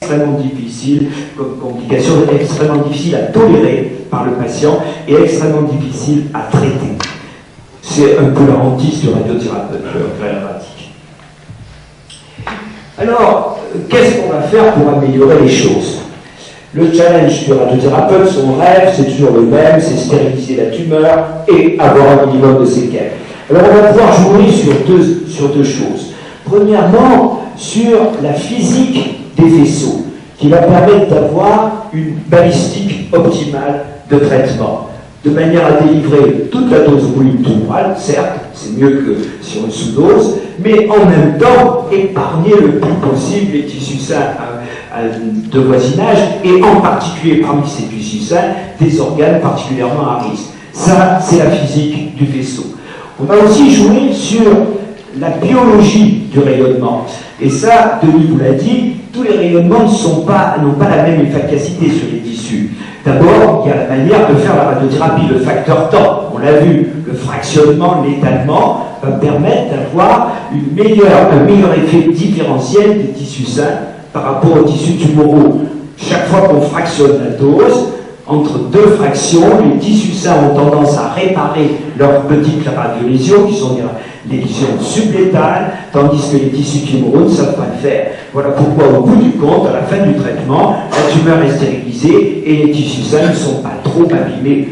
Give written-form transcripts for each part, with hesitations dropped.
extrêmement difficile, comme complication extrêmement difficile à tolérer par le patient et extrêmement difficile à traiter. C'est un peu la hantise du radiothérapeute pratique. Alors, qu'est-ce qu'on va faire pour améliorer les choses? Le challenge du radiothérapeute, son rêve, c'est toujours le même, c'est stériliser la tumeur et avoir un minimum de séquelles. Alors on va pouvoir jouer sur deux choses. Premièrement, sur la physique des vaisseaux, qui va permettre d'avoir une balistique optimale de traitement, de manière à délivrer toute la dose brute tumorale, certes, c'est mieux que sur une sous-dose, mais en même temps épargner le plus possible les tissus sains de voisinage, et en particulier parmi ces tissus sains, des organes particulièrement à risque. Ça, c'est la physique du vaisseau. On va aussi jouer sur la biologie du rayonnement. Et ça, Denis vous l'a dit, tous les rayonnements n'ont pas la même efficacité sur les tissus. D'abord, il y a la manière de faire la radiothérapie, le facteur temps. On l'a vu, le fractionnement, l'étalement va permettre d'avoir un meilleur effet différentiel des tissus sains par rapport aux tissus tumoraux. Chaque fois qu'on fractionne la dose, entre deux fractions, les tissus sains ont tendance à réparer leurs petites radiolésions, qui sont des lésions sublétales, tandis que les tissus tumoraux ne savent pas le faire. Voilà pourquoi, au bout du compte, à la fin du traitement, la tumeur est stérilisée et les tissus sains ne sont pas trop abîmés.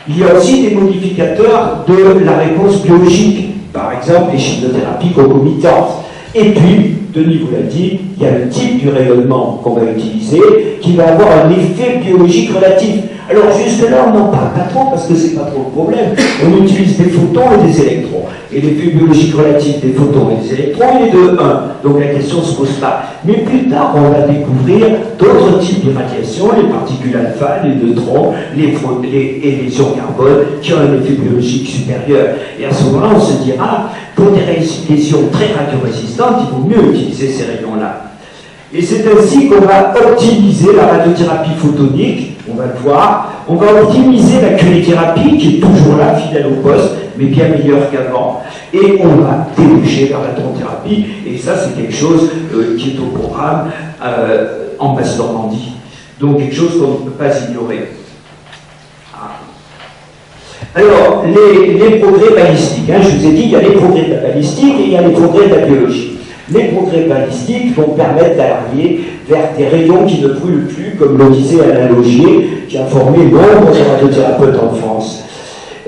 Il y a aussi des modificateurs de la réponse biologique, par exemple les chimiothérapies concomitantes. Et puis, Denis vous l'a dit, il y a le type du rayonnement qu'on va utiliser qui va avoir un effet biologique relatif. Alors jusque-là, on n'en parle pas trop parce que c'est pas trop le problème. On utilise des photons et des électrons. Et l'effet biologique relatif des photons et des électrons, il est de 1. Donc la question ne se pose pas. Mais plus tard, on va découvrir d'autres types d'irradiation, les particules alpha, les neutrons, et les ions carbone, qui ont un effet biologique supérieur. Et à ce moment-là, on se dira, pour des lésions très radiorésistantes, il vaut mieux utiliser ces rayons-là. Et c'est ainsi qu'on va optimiser la radiothérapie photonique, on va le voir. On va optimiser la curithérapie, qui est toujours là, fidèle au poste, mais bien meilleure qu'avant. Et on va déboucher vers la radiothérapie, et ça c'est quelque chose qui est au programme en Basse-Normandie. Donc quelque chose qu'on ne peut pas ignorer. Alors, les progrès balistiques, je vous ai dit, il y a les progrès de la balistique et il y a les progrès de la biologie. Les progrès balistiques vont permettre d'aller vers des rayons qui ne brûlent plus, comme le disait Alain Laugier, qui a formé nombre de radiothérapeutes en France.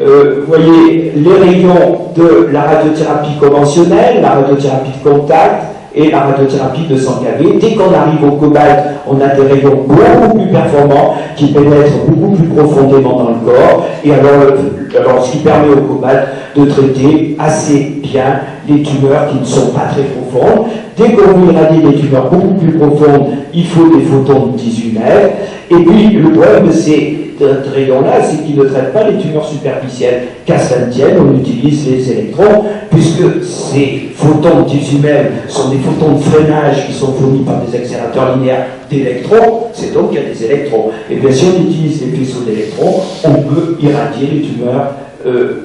Vous voyez, les rayons de la radiothérapie conventionnelle, la radiothérapie de contact et la radiothérapie de 100 kV. Dès qu'on arrive au cobalt, on a des rayons beaucoup plus performants qui pénètrent beaucoup plus profondément dans le corps. Et alors ce qui permet au cobalt de traiter assez bien les tumeurs qui ne sont pas très profondes. Dès qu'on veut irradier des tumeurs beaucoup plus profondes, il faut des photons de 18 mètres. Et puis le problème de ces rayons-là, c'est qu'ils ne traitent pas les tumeurs superficielles. Qu'à cela ne tienne, on utilise les électrons, puisque ces photons de 18 mètres sont des photons de freinage qui sont fournis par des accélérateurs linéaires d'électrons, c'est donc qu'il y a des électrons. Et bien si on utilise les faisceaux d'électrons, on peut irradier les tumeurs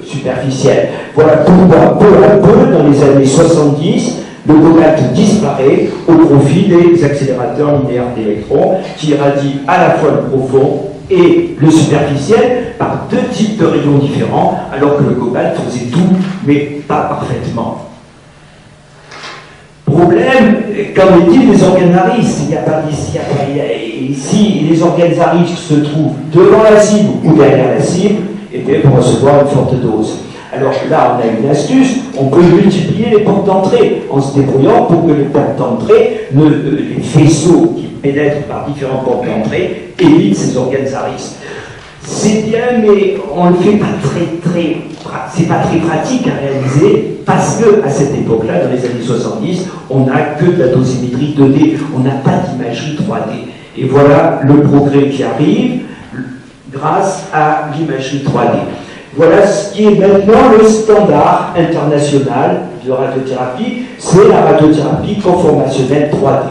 superficielles. Voilà pourquoi, peu à peu, dans les années 70, le cobalt disparaît au profit des accélérateurs linéaires d'électrons qui irradient à la fois le profond et le superficiel par deux types de rayons différents, alors que le cobalt faisait tout, mais pas parfaitement. Problème, qu'en est-il des organes à risque? Si les organes à risque se trouvent devant la cible ou derrière la cible, et bien pour recevoir une forte dose. Alors là, on a une astuce, on peut multiplier les portes d'entrée en se débrouillant pour que les portes d'entrée, les faisceaux qui pénètrent par différentes portes d'entrée, évitent ces organes à risque. C'est bien, mais on ne le fait pas c'est pas très pratique à réaliser, parce que à cette époque-là, dans les années 70, on n'a que de la dosimétrie 2D, on n'a pas d'imagerie 3D. Et voilà le progrès qui arrive grâce à l'imagerie 3D. Voilà ce qui est maintenant le standard international de radiothérapie, c'est la radiothérapie conformationnelle 3D.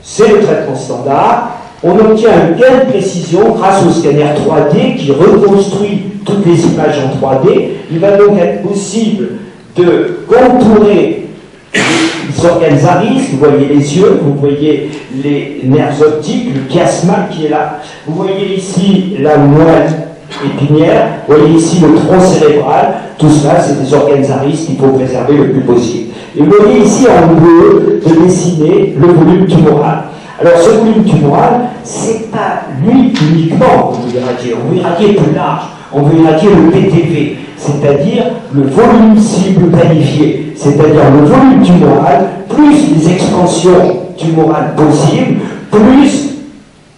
C'est le traitement standard. On obtient un gain de précision grâce au scanner 3D qui reconstruit toutes les images en 3D. Il va donc être possible de contourer les organes à risque, vous voyez les yeux, vous voyez les nerfs optiques, le chiasma qui est là, vous voyez ici la moelle épinière, vous voyez ici le tronc cérébral, tout cela c'est des organes à risque qu'il faut préserver le plus possible. Et vous voyez ici en bleu de dessiner le volume tumoral. Alors ce volume tumoral, c'est pas lui uniquement qu'on veut irradier, on veut irradier plus large, on veut irradier le PTV, c'est-à-dire le volume cible planifié, c'est-à-dire le volume tumoral, plus les expansions tumorales possibles, plus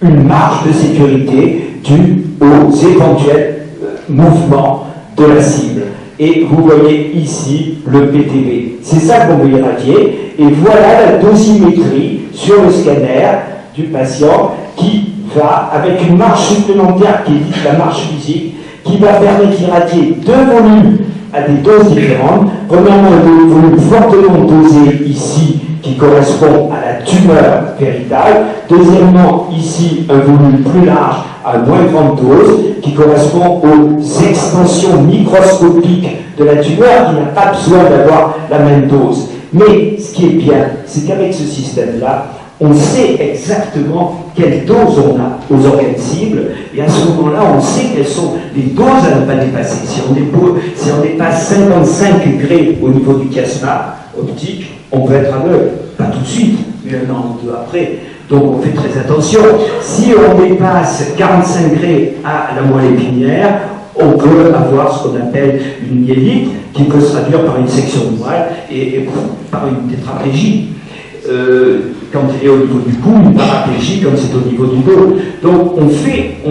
une marge de sécurité due aux éventuels mouvements de la cible. Et vous voyez ici le PTV. C'est ça qu'on veut irradier. Et voilà la dosimétrie sur le scanner du patient qui va, avec une marge supplémentaire qui est dite la marge physique, qui va permettre d'irradier deux volumes à des doses différentes. Premièrement, un volume fortement dosé ici, qui correspond à la tumeur péritale. Deuxièmement, ici, un volume plus large à moins grande dose, qui correspond aux extensions microscopiques de la tumeur, qui n'a pas besoin d'avoir la même dose. Mais ce qui est bien, c'est qu'avec ce système-là, on sait exactement quelle dose on a aux organes cibles, et à ce moment-là, on sait quelles sont les doses à ne pas dépasser. Si on dépasse 55 degrés au niveau du chiasma optique, on peut être aveugle. Pas tout de suite, mais un an ou deux après. Donc on fait très attention. Si on dépasse 45 degrés à la moelle épinière, on peut avoir ce qu'on appelle une myélite, qui peut se traduire par une section de moelle et par une tétraplégie. Quand elle est au niveau du cou, une paraplégie quand c'est au niveau du dos. Donc on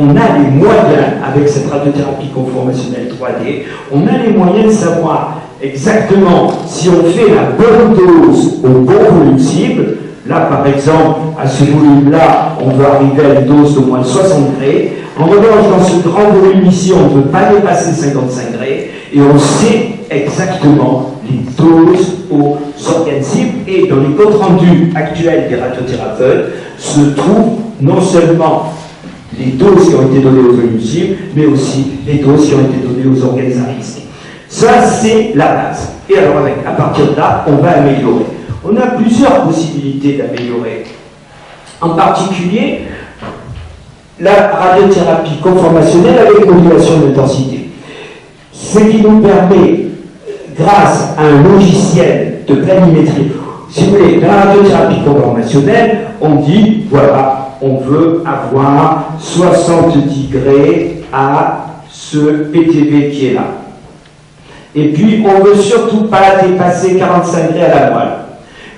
a les moyens, avec cette radiothérapie conformationnelle 3D, on a les moyens de savoir exactement si on fait la bonne dose au bon volume cible. Là, par exemple, à ce volume-là, on va arriver à une dose d'au moins 60 degrés. En revanche, dans ce grand volume ici, on ne peut pas dépasser 55 degrés et on sait exactement les doses aux organes cibles. Et dans les comptes rendus actuels des radiothérapeutes se trouvent non seulement les doses qui ont été données aux volumes cibles, mais aussi les doses qui ont été données aux organes à risque. Ça, c'est la base. Et alors, à partir de là, on va améliorer. On a plusieurs possibilités d'améliorer. En particulier, la radiothérapie conformationnelle avec modulation d'intensité. Ce qui nous permet, grâce à un logiciel de planimétrie, si vous voulez, dans la radiothérapie conformationnelle, on dit, voilà, on veut avoir 70 degrés à ce PTV qui est là. Et puis, on ne veut surtout pas dépasser 45 degrés à la moelle.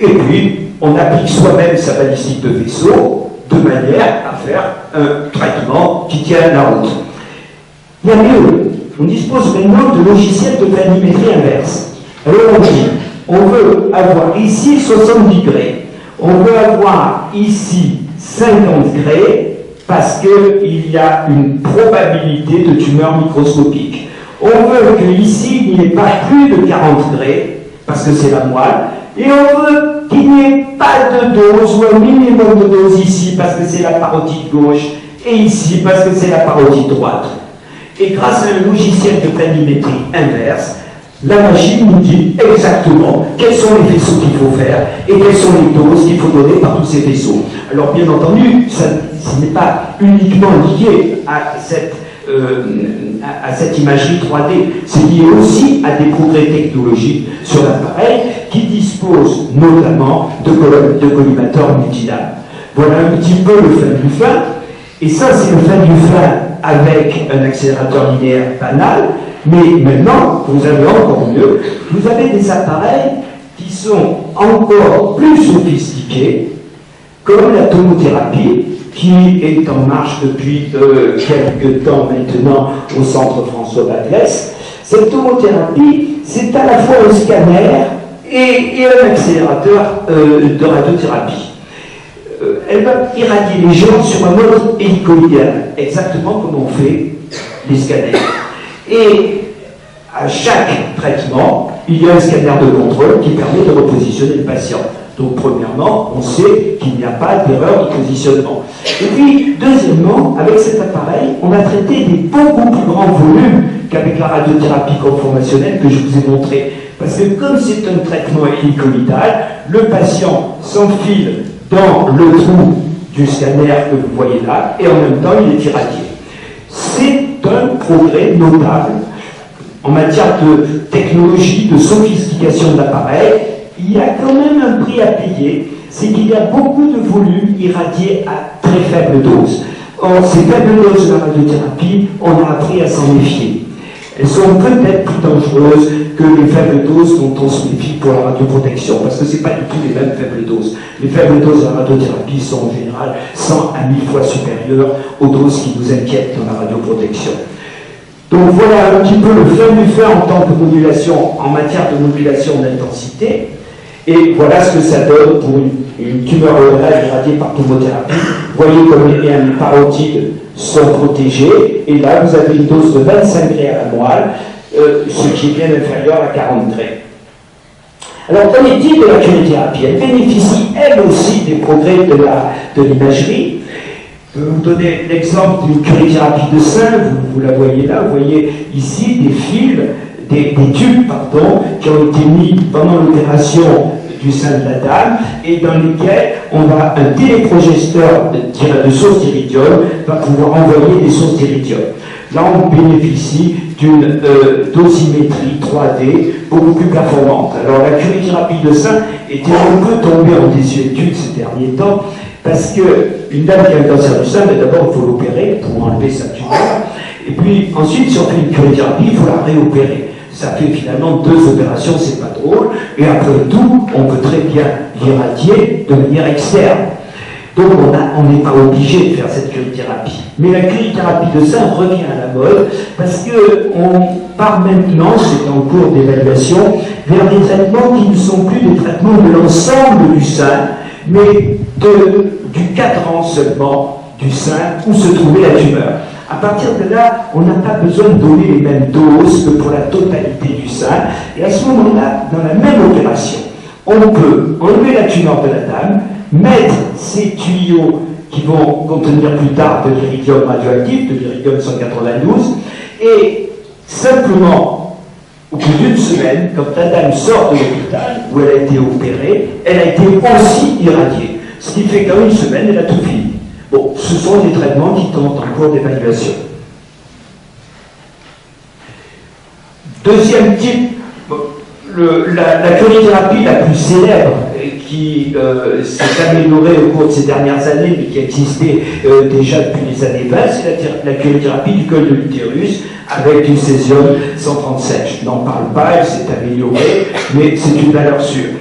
Et puis, on applique soi-même sa balistique de vaisseau de manière à faire un traitement qui tient la route. Il y a mieux. On dispose maintenant de logiciels de planimétrie inverse. Alors, on dit, on veut avoir ici 70 degrés. On veut avoir ici 50 degrés parce qu'il y a une probabilité de tumeur microscopique. On veut qu'ici, il n'y ait pas plus de 40 degrés, parce que c'est la moelle, et on veut qu'il n'y ait pas de dose, ou un minimum de dose ici, parce que c'est la parotide gauche, et ici, parce que c'est la parotide droite. Et grâce à un logiciel de planimétrie inverse, la machine nous dit exactement quels sont les vaisseaux qu'il faut faire, et quelles sont les doses qu'il faut donner par tous ces vaisseaux. Alors, bien entendu, ce n'est pas uniquement lié à cette imagerie 3D, c'est lié aussi à des progrès technologiques sur l'appareil qui dispose notamment de collimateurs multilames. Voilà un petit peu le fin du fin, et ça c'est le fin du fin avec un accélérateur linéaire banal, mais maintenant, vous avez encore mieux, vous avez des appareils qui sont encore plus sophistiqués, comme la tomothérapie, qui est en marche depuis quelques temps maintenant au centre François Badlès. Cette tomothérapie, c'est à la fois un scanner et un accélérateur de radiothérapie. Elle va irradier les gens sur un mode hélicoïdal, exactement comme on fait les scanners. Et à chaque traitement, il y a un scanner de contrôle qui permet de repositionner le patient. Donc, premièrement, on sait qu'il n'y a pas d'erreur de positionnement. Et puis, deuxièmement, avec cet appareil, on a traité des beaucoup plus grands volumes qu'avec la radiothérapie conformationnelle que je vous ai montré. Parce Parce que comme c'est un traitement hélicoïdal, le patient s'enfile dans le trou du scanner que vous voyez là, et en même temps il est irradié. C'est un progrès notable en matière de technologie, de sophistication de l'appareil. Il y a quand même un prix à payer, c'est qu'il y a beaucoup de volume irradié à très faible dose. Or, ces faibles doses de la radiothérapie, on a appris à s'en méfier. Elles sont peut-être plus dangereuses que les faibles doses dont on se méfie pour la radioprotection, parce que ce n'est pas du tout les mêmes faibles doses. Les faibles doses de la radiothérapie sont en général 100 à 1000 fois supérieures aux doses qui nous inquiètent dans la radioprotection. Donc voilà un petit peu le fait du fait en tant que modulation, en matière de modulation d'intensité. Et voilà ce que ça donne pour une tumeur orale irradiée par tomothérapie. Vous voyez comme les parotides sont protégés, et là vous avez une dose de 25 grés à la moelle, ce qui est bien inférieur à 40 grés. Alors, qu'en est-il de la curithérapie? Elle bénéficie elle aussi des progrès de l'imagerie. Je vais vous donner l'exemple d'une curithérapie de sein, vous la voyez là, vous voyez ici des fils, des tubes, qui ont été mis pendant l'opération du sein de la dame, et dans lesquels un téléprogesteur de source d'iridium va pouvoir envoyer des sources d'iridium. Là, on bénéficie d'une dosimétrie 3D beaucoup plus performante. Alors, la curithérapie de sein était un peu tombée en désuétude ces derniers temps, parce qu'une dame qui a un cancer du sein, d'abord, il faut l'opérer pour enlever sa tumeur, et puis ensuite, si on fait une curithérapie, il faut la réopérer. Ça fait finalement 2 opérations, c'est pas drôle, et après tout, on peut très bien l'irradier de manière externe. Donc on n'est pas obligé de faire cette curithérapie. Mais la curithérapie de sein revient à la mode, parce qu'on part maintenant, c'est en cours d'évaluation, vers des traitements qui ne sont plus des traitements de l'ensemble du sein, mais du cadran seulement du sein où se trouvait la tumeur. À partir de là, on n'a pas besoin de donner les mêmes doses que pour la totalité du sein. Et à ce moment-là, dans la même opération, on peut enlever la tumeur de la dame, mettre ces tuyaux qui vont contenir plus tard de l'iridium radioactif, de l'iridium 192, et simplement, au bout d'une semaine, quand la dame sort de l'hôpital où elle a été opérée, elle a été aussi irradiée. Ce qui fait qu'en une semaine, elle a tout fini. Bon, ce sont des traitements qui sont en cours d'évaluation. Deuxième type, la curithérapie la plus célèbre qui s'est améliorée au cours de ces dernières années, mais qui existait déjà depuis les années 20, c'est la curithérapie du col de l'utérus avec du césium 137. Je n'en parle pas, elle s'est améliorée, mais c'est une valeur sûre.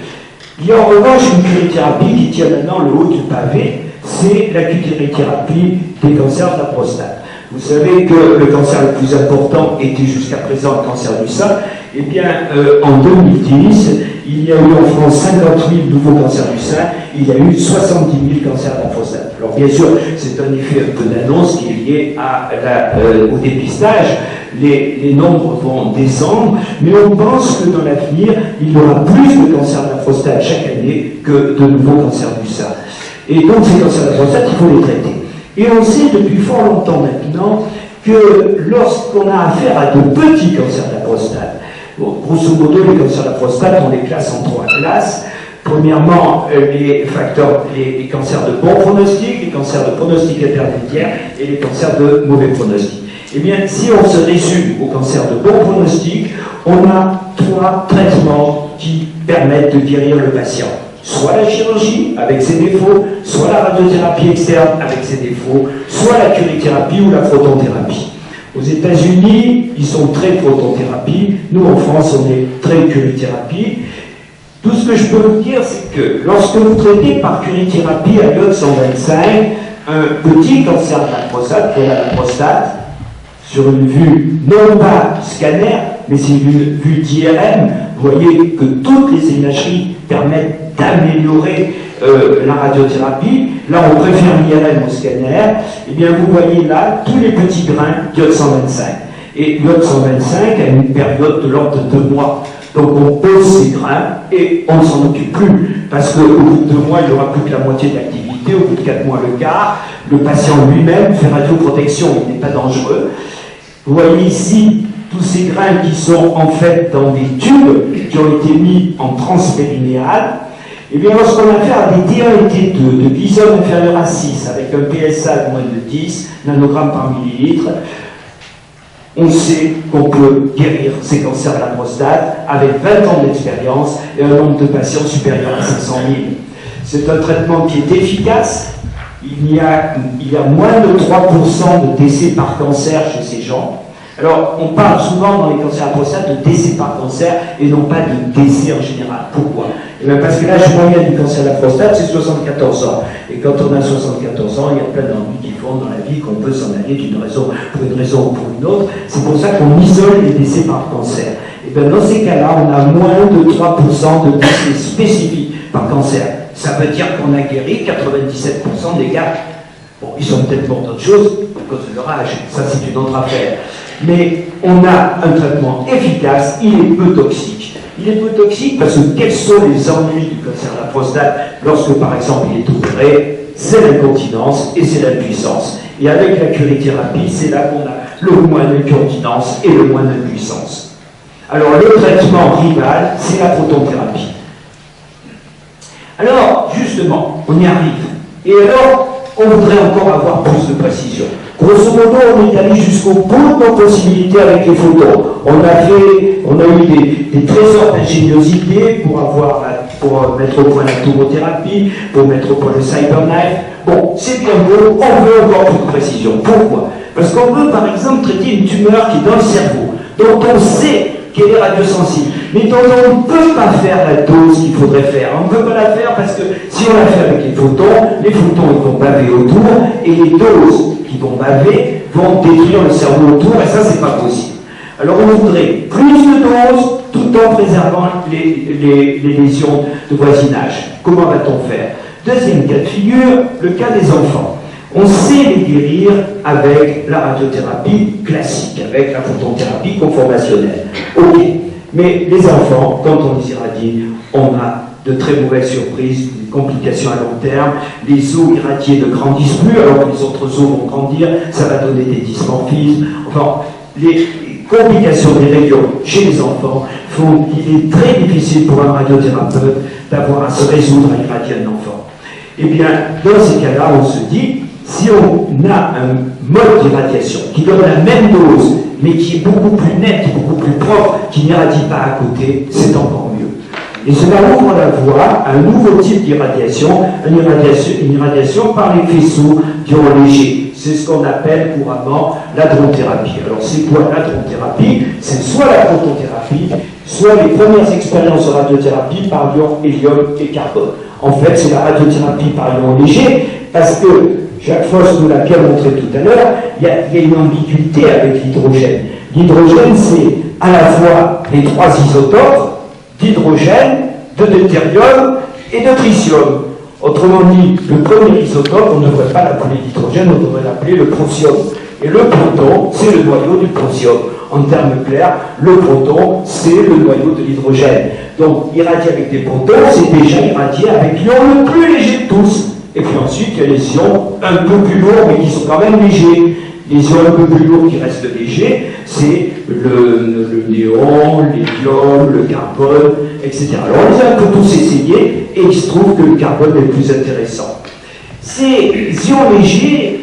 Il y a en revanche une curithérapie qui tient maintenant le haut du pavé, c'est la curithérapie des cancers de la prostate. Vous savez que le cancer le plus important était jusqu'à présent le cancer du sein. Eh bien, en 2010, il y a eu en France 50 000 nouveaux cancers du sein, il y a eu 70 000 cancers de la prostate. Alors bien sûr, c'est un effet un peu d'annonce qui est lié au dépistage. Les nombres vont descendre, mais on pense que dans l'avenir, il y aura plus de cancers de la prostate chaque année que de nouveaux cancers du sein. Et donc ces cancers de la prostate, il faut les traiter. Et on sait depuis fort longtemps maintenant que lorsqu'on a affaire à de petits cancers de la prostate, bon, grosso modo, les cancers de la prostate, on les classe en 3 classes. Premièrement, les cancers de bon pronostic, les cancers de pronostic intermédiaire et les cancers de mauvais pronostic. Eh bien, si on se résume aux cancers de bon pronostic, on a 3 traitements qui permettent de guérir le patient. Soit la chirurgie avec ses défauts, soit la radiothérapie externe avec ses défauts, soit la curithérapie ou la protonthérapie. Aux États-Unis, ils sont très protonthérapie. Nous, en France, on est très curithérapie. Tout ce que je peux vous dire, c'est que lorsque vous traitez par curithérapie à iode 125 un petit cancer de la prostate, voilà la prostate, sur une vue non pas scanner, mais c'est une vue d'IRM, vous voyez que toutes les imageries permettent d'améliorer la radiothérapie. Là, on préfère l'IRM au scanner. Eh bien, vous voyez là tous les petits grains d'iode 125. Et l'iode 125 a une période de l'ordre de 2 mois. Donc, on pose ces grains et on ne s'en occupe plus. Parce qu'au bout de 2 mois, il n'y aura plus que la moitié de l'activité. Au bout de 4 mois, le quart. Le patient lui-même fait radioprotection, il n'est pas dangereux. Vous voyez ici tous ces grains qui sont en fait dans des tubes qui ont été mis en transpérinéal. Et bien lorsqu'on a affaire à des T1 et T2 de glycol inférieur à 6 avec un PSA de moins de 10 nanogrammes par millilitre, on sait qu'on peut guérir ces cancers de la prostate avec 20 ans d'expérience et un nombre de patients supérieur à 500 000. C'est un traitement qui est efficace. Il y a moins de 3% de décès par cancer chez ces gens. Alors, on parle souvent dans les cancers à la prostate de décès par cancer et non pas de décès en général. Pourquoi? Eh bien parce que l'âge moyen du cancer de la prostate, c'est 74 ans. Et quand on a 74 ans, il y a plein d'ennuis qui font dans la vie qu'on peut s'en aller pour une raison ou pour une autre. C'est pour ça qu'on isole les décès par cancer. Et bien dans ces cas-là, on a moins de 3% de décès spécifiques par cancer. Ça veut dire qu'on a guéri 97% des gars. Bon, ils sont peut-être morts d'autres choses à cause de leur âge. Ça, c'est une autre affaire. Mais on a un traitement efficace, il est peu toxique. Il est peu toxique parce que quels sont les ennuis du cancer de la prostate lorsque, par exemple, il est opéré? C'est l'incontinence et c'est l'impuissance. Et avec la curithérapie, c'est là qu'on a le moins d'incontinence et le moins d'impuissance. Alors, le traitement rival, c'est la protonthérapie. Alors, justement, on y arrive. Et alors, on voudrait encore avoir plus de précision. Grosso modo, on est allé jusqu'au bout de nos possibilités avec les photos. On a eu des trésors d'ingéniosité pour mettre au point la tomothérapie, pour mettre au point le cyberknife. Bon, c'est bien beau, on veut encore plus de précision. Pourquoi? Parce qu'on veut, par exemple, traiter une tumeur qui est dans le cerveau, dont on sait qu'elle est radiosensible, mais dont on ne peut pas faire la dose qu'il faudrait faire. On ne peut pas la faire parce que si on la fait avec les photons ils vont baver autour, et les doses qui vont baver vont détruire le cerveau autour, et ça, c'est pas possible. Alors on voudrait plus de doses tout en préservant les lésions de voisinage. Comment va-t-on faire? Deuxième cas de figure, le cas des enfants. On sait les guérir avec la radiothérapie classique, avec la photothérapie conformationnelle. Ok, mais les enfants, quand on les irradie, on a de très mauvaises surprises, des complications à long terme, les os irradiés ne grandissent plus alors que les autres os vont grandir, ça va donner des dysmorphismes. Enfin, les complications des rayons chez les enfants font qu'il est très difficile pour un radiothérapeute d'avoir à se résoudre à irradier un enfant. Eh bien, dans ces cas-là, on se dit, si on a un mode d'irradiation qui donne la même dose, mais qui est beaucoup plus net, beaucoup plus propre, qui n'irradie pas à côté, c'est encore mieux. Et cela ouvre la voie à un nouveau type d'irradiation, une irradiation par les faisceaux d'ions légers. C'est ce qu'on appelle couramment l'hadrothérapie. Alors c'est quoi l'hadrothérapie? C'est soit la protothérapie, soit les premières expériences en radiothérapie par ion hélium et carbone. En fait, c'est la radiothérapie par ion léger, parce que Jacques Foss nous l'a bien montré tout à l'heure, il y a une ambiguïté avec l'hydrogène. L'hydrogène, c'est à la fois les trois isotopes d'hydrogène, de deutérium et de tritium. Autrement dit, le premier isotope, on ne devrait pas l'appeler l'hydrogène, on devrait l'appeler le procium. Et le proton, c'est le noyau du procium. En termes clairs, le proton, c'est le noyau de l'hydrogène. Donc, irradier avec des protons, c'est déjà irradier avec l'ion le plus léger de tous. Et puis ensuite, il y a les ions un peu plus lourds, mais qui sont quand même légers. Les ions un peu plus lourds qui restent légers, c'est le néon, l'hélium, le carbone, etc. Alors on les a un peu tous essayés, et il se trouve que le carbone est le plus intéressant. Ces ions légers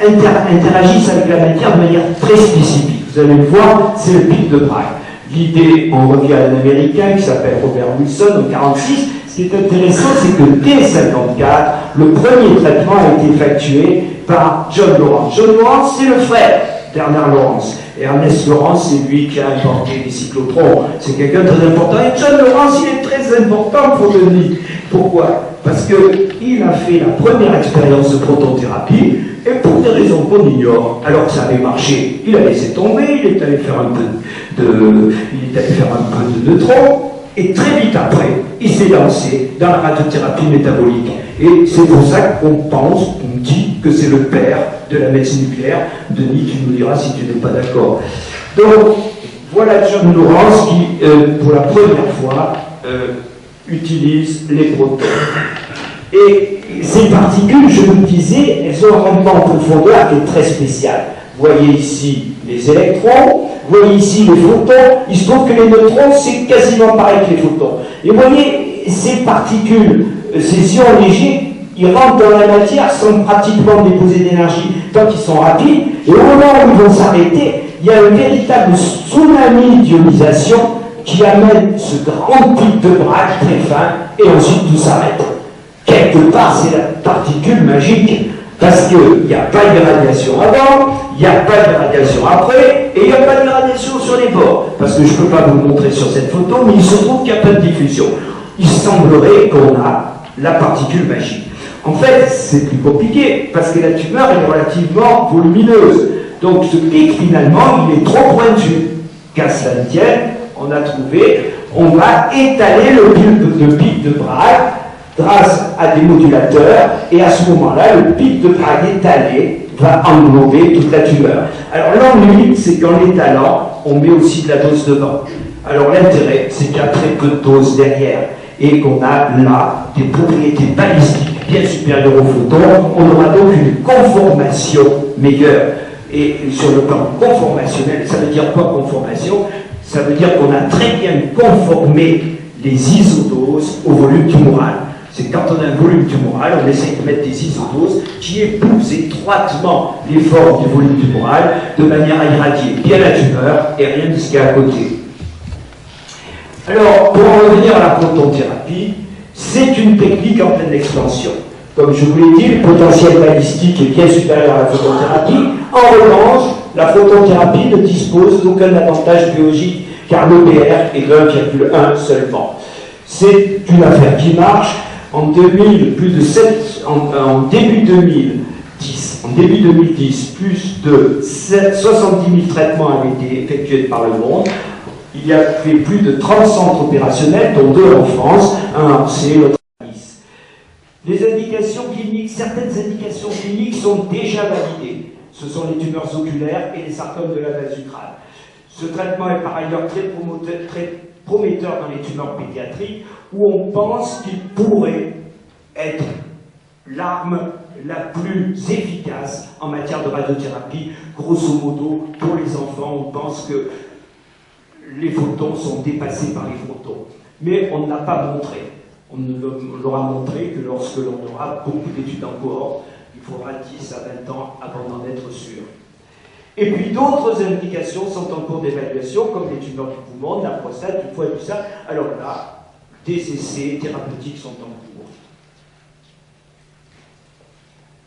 interagissent avec la matière de manière très spécifique. Vous allez le voir, c'est le pic de Bragg. L'idée, on revient à un Américain qui s'appelle Robert Wilson en 1946. Ce qui est intéressant, c'est que dès 1954, le premier traitement a été effectué par John Lawrence. John Lawrence, c'est le frère d'Ernest Lawrence. Et Ernest Lawrence, c'est lui qui a inventé les cyclotrons. C'est quelqu'un de très important. Et John Lawrence, il est très important pour Denis. Pourquoi? Parce qu'il a fait la première expérience de protothérapie, et pour des raisons qu'on ignore, alors que ça avait marché, il a laissé tomber, il est allé faire un peu de neutrons, et très vite après, il s'est lancé dans la radiothérapie métabolique. Et c'est pour ça qu'on pense, on dit que c'est le père de la médecine nucléaire. Denis, tu nous diras si tu n'es pas d'accord. Donc, voilà John Lawrence qui, pour la première fois, utilise les protons. Et ces particules, je vous le disais, elles ont un rendement en profondeur qui est très spécial. Vous voyez ici les électrons, Vous voyez ici les photons, il se trouve que les neutrons, c'est quasiment pareil que les photons. Et vous voyez, ces particules, ces ions légers, ils rentrent dans la matière sans pratiquement déposer d'énergie, tant qu'ils sont rapides, et au moment où ils vont s'arrêter, il y a un véritable tsunami d'ionisation qui amène ce grand pic de Bragg très fin, et ensuite tout s'arrête. Quelque part, c'est la particule magique, parce qu'il n'y a pas de radiation avant, il n'y a pas de radiation après, et il n'y a pas de radiation sur les bords. Parce que je ne peux pas vous le montrer sur cette photo, mais il se trouve qu'il n'y a pas de diffusion. Il semblerait qu'on a la particule magique. En fait, c'est plus compliqué, parce que la tumeur est relativement volumineuse. Donc ce pic, finalement, il est trop pointu. Qu'à cela ne tienne, on a trouvé, on va étaler le pic de Bragg grâce à des modulateurs, et à ce moment-là, le pic de Bragg étalé va englober toute la tumeur. Alors l'ennui, c'est qu'en l'étalant, on met aussi de la dose devant. Alors l'intérêt, c'est qu'il y a très peu de dose derrière, et qu'on a là des propriétés balistiques bien supérieures aux photons. On aura donc une conformation meilleure. Et sur le plan conformationnel, ça veut dire quoi conformation? Ça veut dire qu'on a très bien conformé les isodoses au volume tumoral. C'est quand on a un volume tumoral, on essaie de mettre des isodoses qui épousent étroitement les formes du volume tumoral de manière à irradier bien la tumeur et rien de ce qu'il y a à côté. Alors, pour en revenir à la protonthérapie, c'est une technique en pleine expansion. Comme je vous l'ai dit, le potentiel balistique est bien supérieur à la photothérapie. En revanche, la photothérapie ne dispose d'aucun avantage biologique, car l'EPR est de 1,1 seulement. C'est une affaire qui marche. En 2000, plus de 7, en début 2010, plus de 70 000 traitements avaient été effectués par le monde. Il y a fait plus de 30 centres opérationnels, dont 2 en France, un à Orsay, l'autre à Nice. Les indications cliniques, certaines indications cliniques sont déjà validées. Ce sont les tumeurs oculaires et les sarcomes de la base du crâne. Ce traitement est par ailleurs très prometteur dans les tumeurs pédiatriques, où on pense qu'il pourrait être l'arme la plus efficace en matière de radiothérapie. Grosso modo, pour les enfants, on pense que les photons sont dépassés par les photons. Mais on ne l'a pas montré. On ne l'aura montré que lorsque l'on aura beaucoup d'études en cohorte. Il faudra 10 à 20 ans avant d'en être sûr. Et puis d'autres indications sont en cours d'évaluation, comme les tumeurs du poumon, de la prostate, du foie, du sein. Alors là, des essais thérapeutiques sont en cours.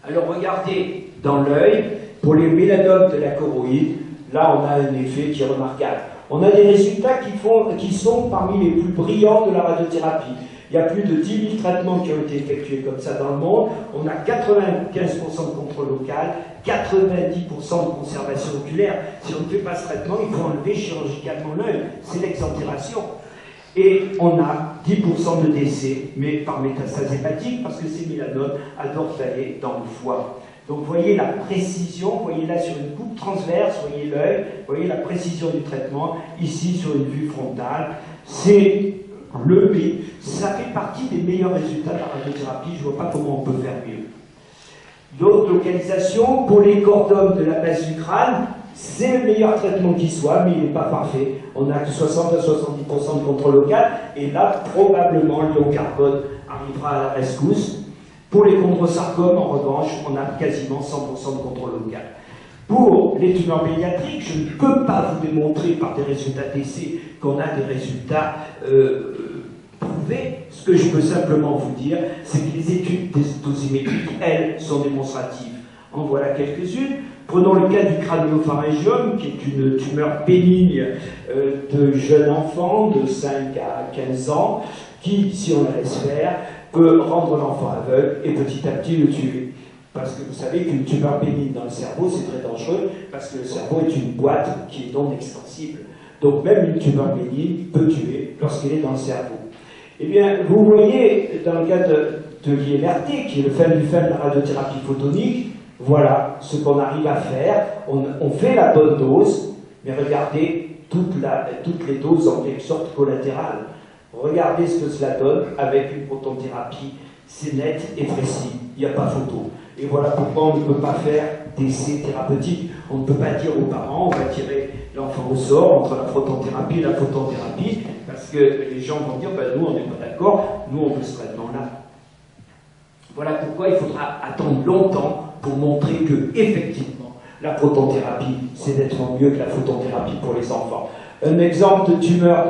Alors regardez dans l'œil, pour les mélanomes de la choroïde, là on a un effet qui est remarquable. On a des résultats qui sont parmi les plus brillants de la radiothérapie. Il y a plus de 10 000 traitements qui ont été effectués comme ça dans le monde. On a 95% de contrôle local, 90% de conservation oculaire. Si on ne fait pas ce traitement, il faut enlever chirurgicalement l'œil. C'est l'exentération. Et on a 10% de décès, mais par métastase hépatique, parce que ces mélanomes adorent aller dans le foie. Donc vous voyez la précision, vous voyez là sur une coupe transverse, vous voyez l'œil, vous voyez la précision du traitement, ici sur une vue frontale. C'est le B. Ça fait partie des meilleurs résultats de la radiothérapie, je ne vois pas comment on peut faire mieux. D'autres localisations, pour les cordomes de la base du crâne, c'est le meilleur traitement qui soit, mais il n'est pas parfait. On a que 60 à 70% de contrôle local, et là, probablement, l'ion carbone arrivera à la rescousse. Pour les chondrosarcomes, en revanche, on a quasiment 100% de contrôle local. Pour les tumeurs pédiatriques, je ne peux pas vous démontrer par des résultats d'essai qu'on a des résultats prouvés. Ce que je peux simplement vous dire, c'est que les études dosimétriques, elles, sont démonstratives. En voilà quelques-unes. Prenons le cas du crânio-pharyngiome, qui est une tumeur bénigne de jeunes enfants de 5 à 15 ans, qui, si on la laisse faire, peut rendre l'enfant aveugle et petit à petit le tuer. Parce que vous savez qu'une tumeur bénigne dans le cerveau, c'est très dangereux, parce que le cerveau est une boîte qui est non extensible. Donc même une tumeur bénigne peut tuer lorsqu'elle est dans le cerveau. Eh bien, vous voyez, dans le cas de l'IMRT, qui est le fin du fin de la radiothérapie photonique, voilà ce qu'on arrive à faire. On fait la bonne dose, mais regardez toutes les doses en quelque sorte collatérales. Regardez ce que cela donne avec une protonthérapie. C'est net et précis. il n'y a pas photo. Et voilà pourquoi on ne peut pas faire d'essais thérapeutiques. On ne peut pas dire aux parents, on va tirer l'enfant au sort entre la photothérapie et la photothérapie, parce que les gens vont dire, ben, nous on n'est pas d'accord, nous on veut ce traitement-là. Voilà pourquoi il faudra attendre longtemps pour montrer que, effectivement, la photothérapie, c'est nettement mieux que la photothérapie pour les enfants. Un exemple de tumeur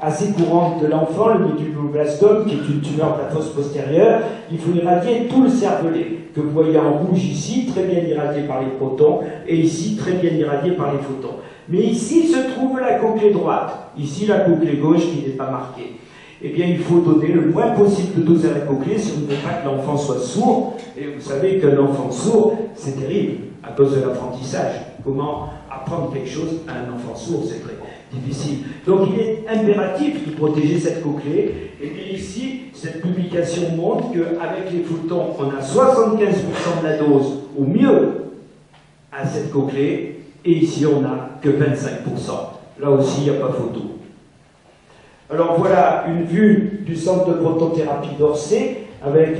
assez courante de l'enfant, le méduloblastome, qui est une tumeur de la fosse postérieure, il faut irradier tout le cervelet, que vous voyez en rouge ici, très bien irradié par les protons, et ici, très bien irradié par les photons. Mais ici se trouve la cochlée droite, ici la cochlée gauche qui n'est pas marquée. Eh bien, il faut donner le moins possible de dose à la cochlée si on ne veut pas que l'enfant soit sourd. Et vous savez qu'un enfant sourd, c'est terrible, à cause de l'apprentissage. Comment apprendre quelque chose à un enfant sourd, c'est très difficile. Donc, il est impératif de protéger cette cochlée. Et bien ici, cette publication montre qu'avec les photons, on a 75% de la dose, au mieux, à cette cochlée. Et ici, on n'a que 25%. Là aussi, il n'y a pas photo. Alors voilà une vue du centre de protothérapie d'Orsay avec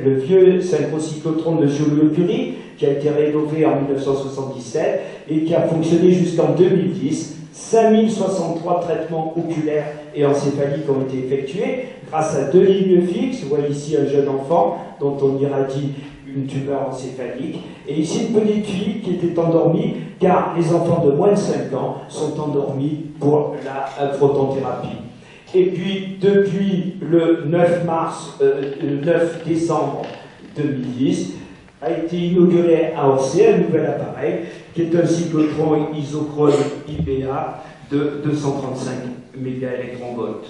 le vieux synchrocyclotron de Joliot-Curie qui a été rénové en 1977 et qui a fonctionné jusqu'en 2010. 5063 traitements oculaires et encéphaliques ont été effectués grâce à 2 lignes fixes. Vous voyez ici un jeune enfant dont on irradie une tumeur encéphalique. Et ici une petite fille qui était endormie, car les enfants de moins de 5 ans sont endormis pour la protothérapie. Et puis, depuis le 9 décembre 2010, a été inauguré à Orsay un nouvel appareil, qui est un cyclotron isochrone IBA de 235 mégaélectronvolts.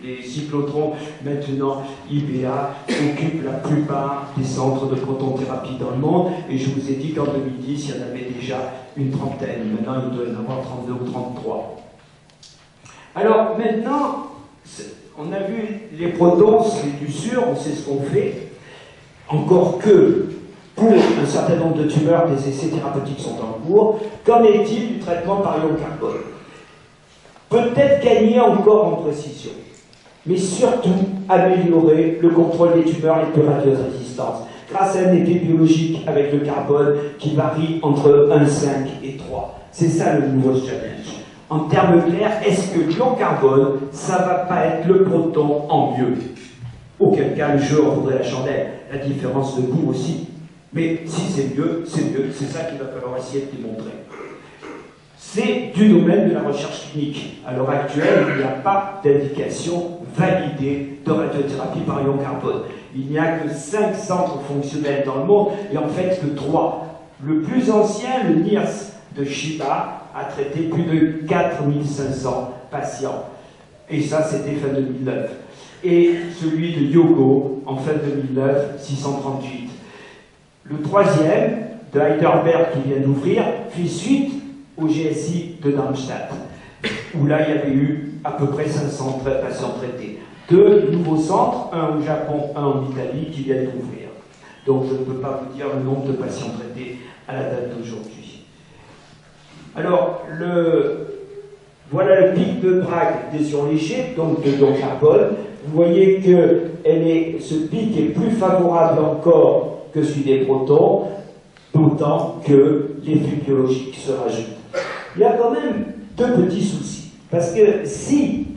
Les cyclotrons, maintenant, IBA, occupent la plupart des centres de protothérapie dans le monde, et je vous ai dit qu'en 2010, il y en avait déjà une trentaine. Maintenant, il doit y en avoir 32 ou 33. Alors, maintenant, on a vu les protons, c'est du sûr, on sait ce qu'on fait, encore que, pour un certain nombre de tumeurs, des essais thérapeutiques sont en cours. Qu'en est-il du traitement par ion carbone? Peut-être gagner encore en précision, mais surtout améliorer le contrôle des tumeurs les plus radiorésistantes, grâce à un effet biologique avec le carbone qui varie entre 1,5 et 3. C'est ça le nouveau challenge. En termes clairs, est-ce que l'ion carbone, ça ne va pas être le proton en mieux? Auquel cas, le jeu en vaudrait la chandelle. La différence de goût aussi. Mais si c'est mieux, c'est mieux. C'est ça qu'il va falloir essayer de démontrer. C'est du domaine de la recherche clinique. À l'heure actuelle, il n'y a pas d'indication validée de radiothérapie par ion carbone. Il n'y a que 5 centres fonctionnels dans le monde, et en fait que 3. Le plus ancien, le NIRS de Chiba, a traité plus de 4500 patients. Et ça, c'était fin 2009. Et celui de Yogo, en fin 2009, 638. Le troisième, de Heidelberg, qui vient d'ouvrir, fait suite au GSI de Darmstadt, où là, il y avait eu à peu près 500 patients traités. 2 nouveaux centres, un au Japon, un en Italie, qui viennent d'ouvrir. Donc, je ne peux pas vous dire le nombre de patients traités à la date d'aujourd'hui. Alors, voilà le pic de Bragg des ions légers, donc de ion carbone. Vous voyez que ce pic est plus favorable encore que celui des protons, d'autant que l'effet biologique se rajoute. Il y a quand même 2 petits soucis. Parce que si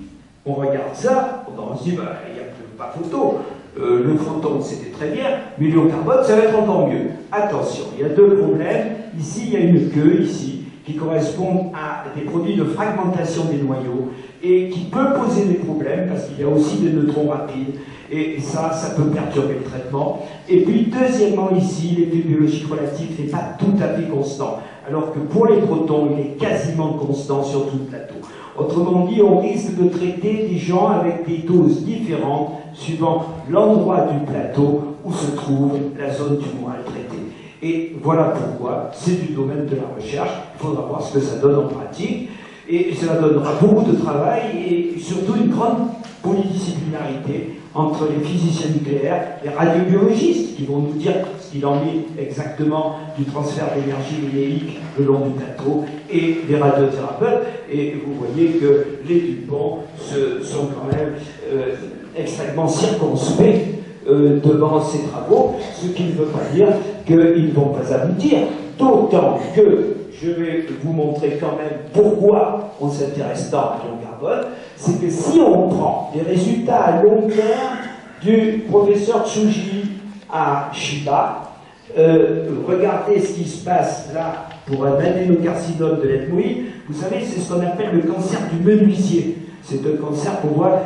on regarde ça, on se dit, bah, il n'y a pas photo. Le photon, c'était très bien, mais l'ion carbone, ça va être encore mieux. Attention, il y a 2 problèmes. Ici, il y a une queue, ici, qui correspond à des produits de fragmentation des noyaux et qui peut poser des problèmes parce qu'il y a aussi des neutrons rapides et ça peut perturber le traitement. Et puis, deuxièmement, ici, l'effet biologique relatif n'est pas tout à fait constant, alors que pour les protons, il est quasiment constant sur tout le plateau. Autrement dit, on risque de traiter des gens avec des doses différentes suivant l'endroit du plateau où se trouve la zone tumorale traitée. Et voilà pourquoi c'est du domaine de la recherche. Il faudra voir ce que ça donne en pratique. Et cela donnera beaucoup de travail et surtout une grande polydisciplinarité entre les physiciens nucléaires, les radiobiologistes qui vont nous dire ce qu'il en est exactement du transfert d'énergie linéique le long du plateau, et les radiothérapeutes. Et vous voyez que les Dupont sont quand même extrêmement circonspects devant ces travaux, ce qui ne veut pas dire qu'ils ne vont pas aboutir. D'autant que je vais vous montrer quand même pourquoi on s'intéresse tant à l'ion carbone. C'est que si on prend les résultats à long terme du professeur Tsuji à Chiba, regardez ce qui se passe là pour un adénocarcinome de l'ethmoïde. Vous savez, c'est ce qu'on appelle le cancer du menuisier. C'est un cancer qu'on voit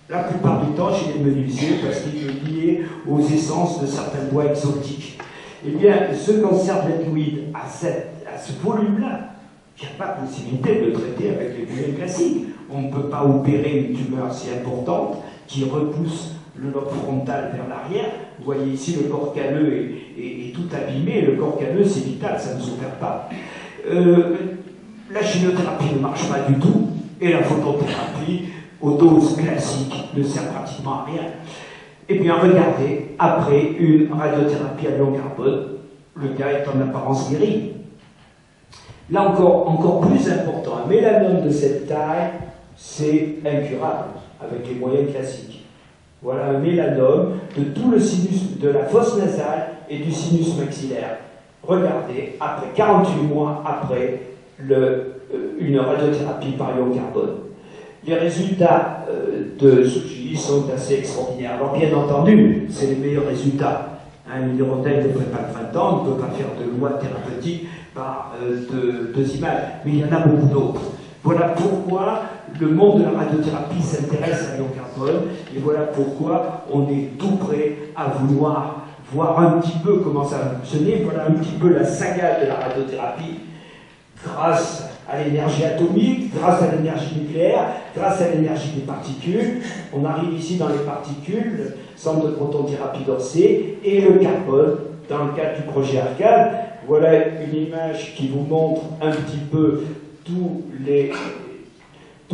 la plupart du temps chez les menuisiers parce qu'il est lié aux essences de certains bois exotiques. Eh bien, ce cancer de l'ethmoïde à ce volume-là, il n'y a pas possibilité de le traiter avec les moyens classiques. On ne peut pas opérer une tumeur si importante qui repousse le lobe frontal vers l'arrière. Vous voyez ici, le corps calleux est tout abîmé. Le corps calleux, c'est vital, ça ne s'opère pas. La chimiothérapie ne marche pas du tout. Et la photothérapie, aux doses classiques, ne sert pratiquement à rien. Eh bien, regardez, après une radiothérapie à l'ion carbone, le gars est en apparence guéri. Là encore plus important, un mélanome de cette taille, c'est incurable avec les moyens classiques. Voilà un mélanome de tout le sinus, de la fosse nasale et du sinus maxillaire. Regardez, après 48 mois après une radiothérapie par ion carbone. Les résultats de Tsuji sont assez extraordinaires. Alors bien entendu, c'est les meilleurs résultats. Une hirondelle ne fait pas le printemps, on ne peut pas faire de loi thérapeutique par deux images, mais il y en a beaucoup d'autres. Voilà pourquoi le monde de la radiothérapie s'intéresse à l'ion carbone, et voilà pourquoi on est tout prêt à vouloir voir un petit peu comment ça va fonctionner. Voilà un petit peu la saga de la radiothérapie, grâce à l'énergie atomique, grâce à l'énergie nucléaire, grâce à l'énergie des particules. On arrive ici dans les particules, le centre de protothérapie d'Orsay, et le carbone, dans le cadre du projet Arcade. Voilà une image qui vous montre un petit peu tout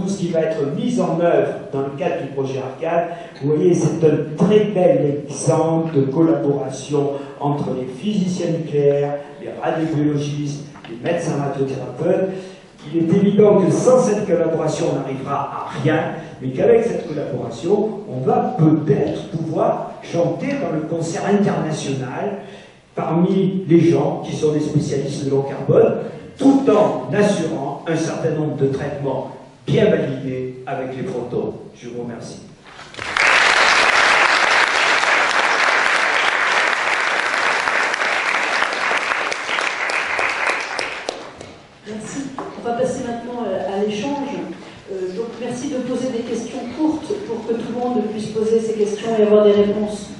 ce qui va être mis en œuvre dans le cadre du projet Arcade. Vous voyez, c'est un très bel exemple de collaboration entre les physiciens nucléaires, les radiobiologistes, les médecins radiothérapeutes. Il est évident que sans cette collaboration, on n'arrivera à rien, mais qu'avec cette collaboration, on va peut-être pouvoir chanter dans le concert international parmi les gens qui sont des spécialistes de l'ion carbone, tout en assurant un certain nombre de traitements bien validés avec les protons. Je vous remercie. Merci. On va passer maintenant à l'échange. Donc merci de poser des questions courtes pour que tout le monde puisse poser ses questions et avoir des réponses.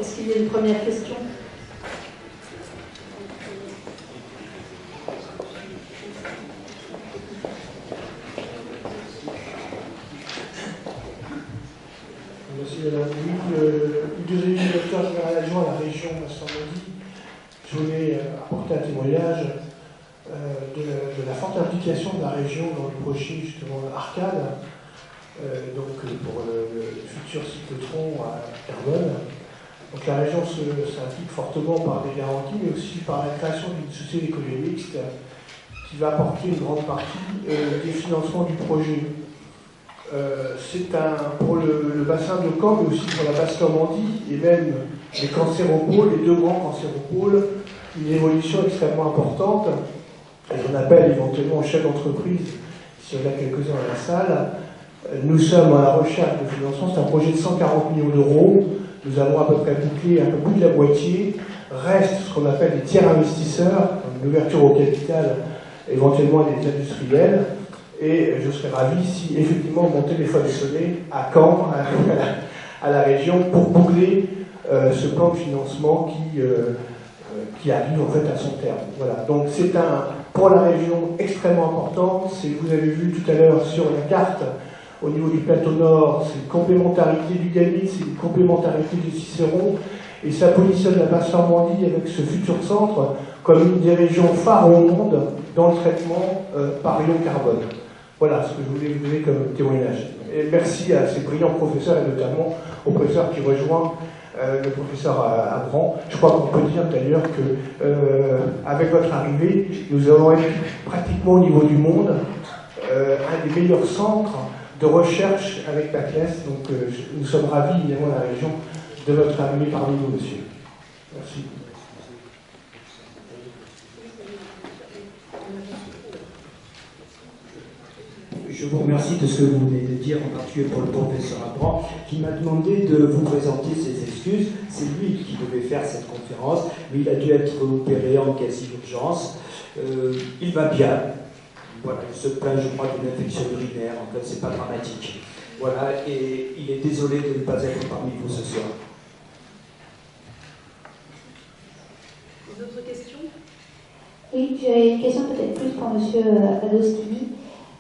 Est-ce qu'il y a une première question ? Monsieur le directeur général adjoint à la région Basse-Normandie, je voulais apporter un témoignage de la forte implication de la région dans le projet justement Arcade, pour le futur cyclotron à carbone. Donc la région s'implique fortement par des garanties, mais aussi par la création d'une société d'économie mixte qui va apporter une grande partie des financements du projet. C'est pour le bassin de Caen, mais aussi pour la Basse-Normandie et même les cancéropoles, les deux grands cancéropoles, une évolution extrêmement importante. Et on appelle éventuellement aux chefs d'entreprise, s'il y en a quelques-uns dans la salle. Nous sommes à la recherche de financement, c'est un projet de 140 millions d'euros. Nous avons à peu près bouclé un peu plus de la moitié. Reste ce qu'on appelle des tiers investisseurs, l'ouverture au capital, éventuellement des industriels. Et je serais ravi si effectivement mon téléphone sonnait à Caen, à la région, pour boucler ce plan de financement qui arrive en fait à son terme. Voilà. Donc c'est pour la région extrêmement important. Vous avez vu tout à l'heure sur la carte, au niveau du plateau nord, c'est une complémentarité du Gami, c'est une complémentarité du Cicéron, et ça positionne la Basse-Normandie avec ce futur centre comme une des régions phares au monde dans le traitement par ion carbone. Voilà ce que je voulais vous donner comme témoignage. Et merci à ces brillants professeurs, et notamment au professeur qui rejoint le professeur Abran. Je crois qu'on peut dire d'ailleurs que avec votre arrivée, nous avons été pratiquement au niveau du monde un des meilleurs centres de recherche avec PACLES. Donc nous sommes ravis, évidemment, à la région, de votre arrivée parmi nous, monsieur. Merci. Je vous remercie de ce que vous venez de dire, en particulier pour le professeur Abran, qui m'a demandé de vous présenter ses excuses. C'est lui qui devait faire cette conférence, mais il a dû être opéré en quasi-urgence. Il va bien. Voilà, il se plaint, je crois, d'une infection urinaire. En fait, c'est pas dramatique. Voilà, et il est désolé de ne pas être parmi vous ce soir. D'autres questions? Oui, j'avais une question peut-être plus pour M. Adoskini.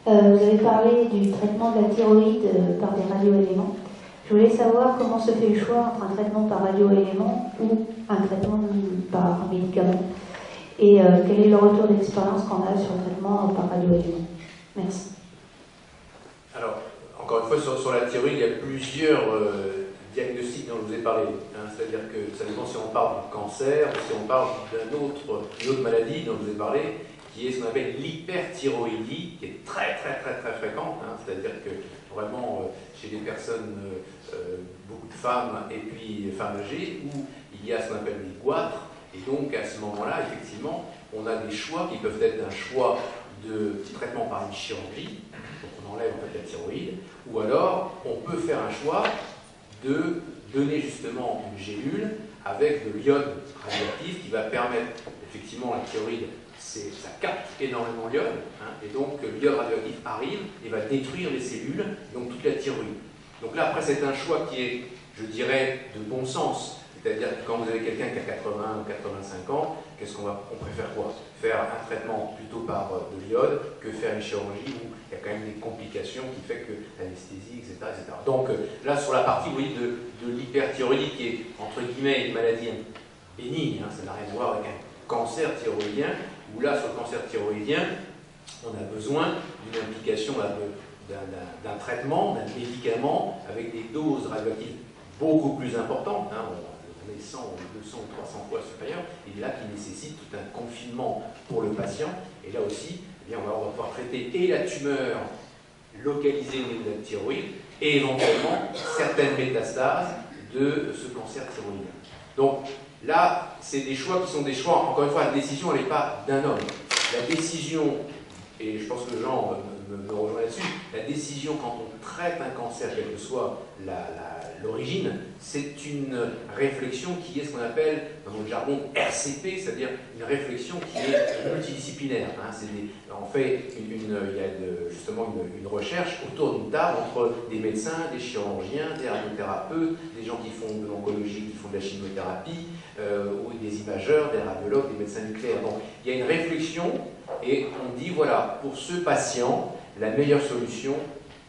Vous avez parlé du traitement de la thyroïde par des radioéléments. Je voulais savoir comment se fait le choix entre un traitement par radioélément ou un traitement par médicament. Et quel est le retour d'expérience qu'on a sur le traitement par radioélément. Merci. Alors, encore une fois, sur la thyroïde, il y a plusieurs diagnostics dont je vous ai parlé. Hein. C'est-à-dire que ça dépend si on parle du cancer ou si on parle d'une autre maladie dont je vous ai parlé, qui est ce qu'on appelle l'hyperthyroïdie, qui est très fréquente. Hein. C'est-à-dire que vraiment, chez des personnes, beaucoup de femmes et puis femmes âgées, où il y a ce qu'on appelle des goitres. Et donc, à ce moment-là, effectivement, on a des choix qui peuvent être un choix de traitement par une chirurgie, donc on enlève en fait la thyroïde, ou alors on peut faire un choix de donner justement une gélule avec de l'iode radioactif qui va permettre, effectivement, la thyroïde, ça capte énormément l'iode, hein, et donc l'iode radioactif arrive et va détruire les cellules, donc toute la thyroïde. Donc là, après, c'est un choix qui est, je dirais, de bon sens. C'est-à-dire que quand vous avez quelqu'un qui a 80 ou 85 ans, on préfère quoi? Faire un traitement plutôt par de l'iode que faire une chirurgie où il y a quand même des complications qui fait que l'anesthésie, etc., etc. Donc là, sur la partie, vous voyez, de l'hyperthyroïdie, qui est, entre guillemets, une maladie bénigne, hein, ça n'a rien à voir avec un cancer thyroïdien, où là, sur le cancer thyroïdien, on a besoin d'une implication d'un traitement, d'un médicament, avec des doses radioactives beaucoup plus importantes, hein, on est 100 ou 200 ou 300 fois supérieur, et là qui nécessite tout un confinement pour le patient. Et là aussi, eh bien, on va pouvoir traiter et la tumeur localisée au niveau de la thyroïde, et éventuellement certaines métastases de ce cancer thyroïdien. Donc là, c'est des choix qui sont des choix, encore une fois, la décision, elle n'est pas d'un homme. La décision, et je pense que Jean me rejoint là-dessus, la décision quand on traite un cancer, quelle que soit l'origine, c'est une réflexion qui est ce qu'on appelle, dans notre jargon, RCP, c'est-à-dire une réflexion qui est multidisciplinaire. Hein. On fait il y a justement une recherche autour d'une table entre des médecins, des chirurgiens, des radiothérapeutes, des gens qui font de l'oncologie, qui font de la chimiothérapie, ou des imageurs, des radiologues, des médecins nucléaires. Donc il y a une réflexion et on dit, voilà, pour ce patient, la meilleure solution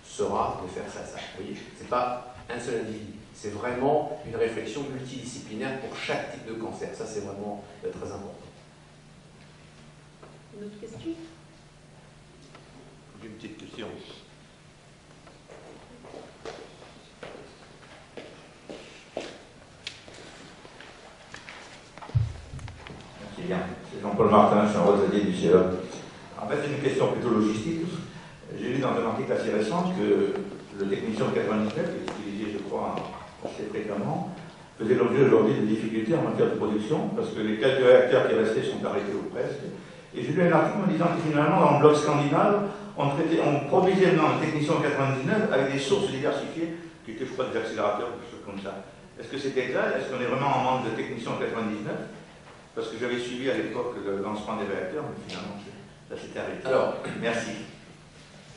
sera de faire ça. Vous voyez, c'est pas un seul individu. C'est vraiment une réflexion multidisciplinaire pour chaque type de cancer. Ça, c'est vraiment très important. Une autre question? J'ai une petite question. Merci bien. C'est Jean-Paul Martin, je suis un rosadier du CE. En fait, c'est une question plutôt logistique. J'ai lu dans un article assez récent que le technicien 99, qui est utilisé, je crois, assez fréquemment, faisait l'objet aujourd'hui de difficultés en matière de production, parce que les quelques réacteurs qui restaient sont arrêtés ou presque. Et j'ai lu un article me disant que finalement, dans le bloc scandinave, on produisait maintenant le technicien 99 avec des sources diversifiées, qui étaient, je crois, des accélérateurs ou des choses comme ça. Est-ce que c'est exact? Est-ce qu'on est vraiment en manque de techniciens 99? Parce que j'avais suivi à l'époque le lancement des réacteurs, mais finalement, ça s'est arrêté. Alors, merci.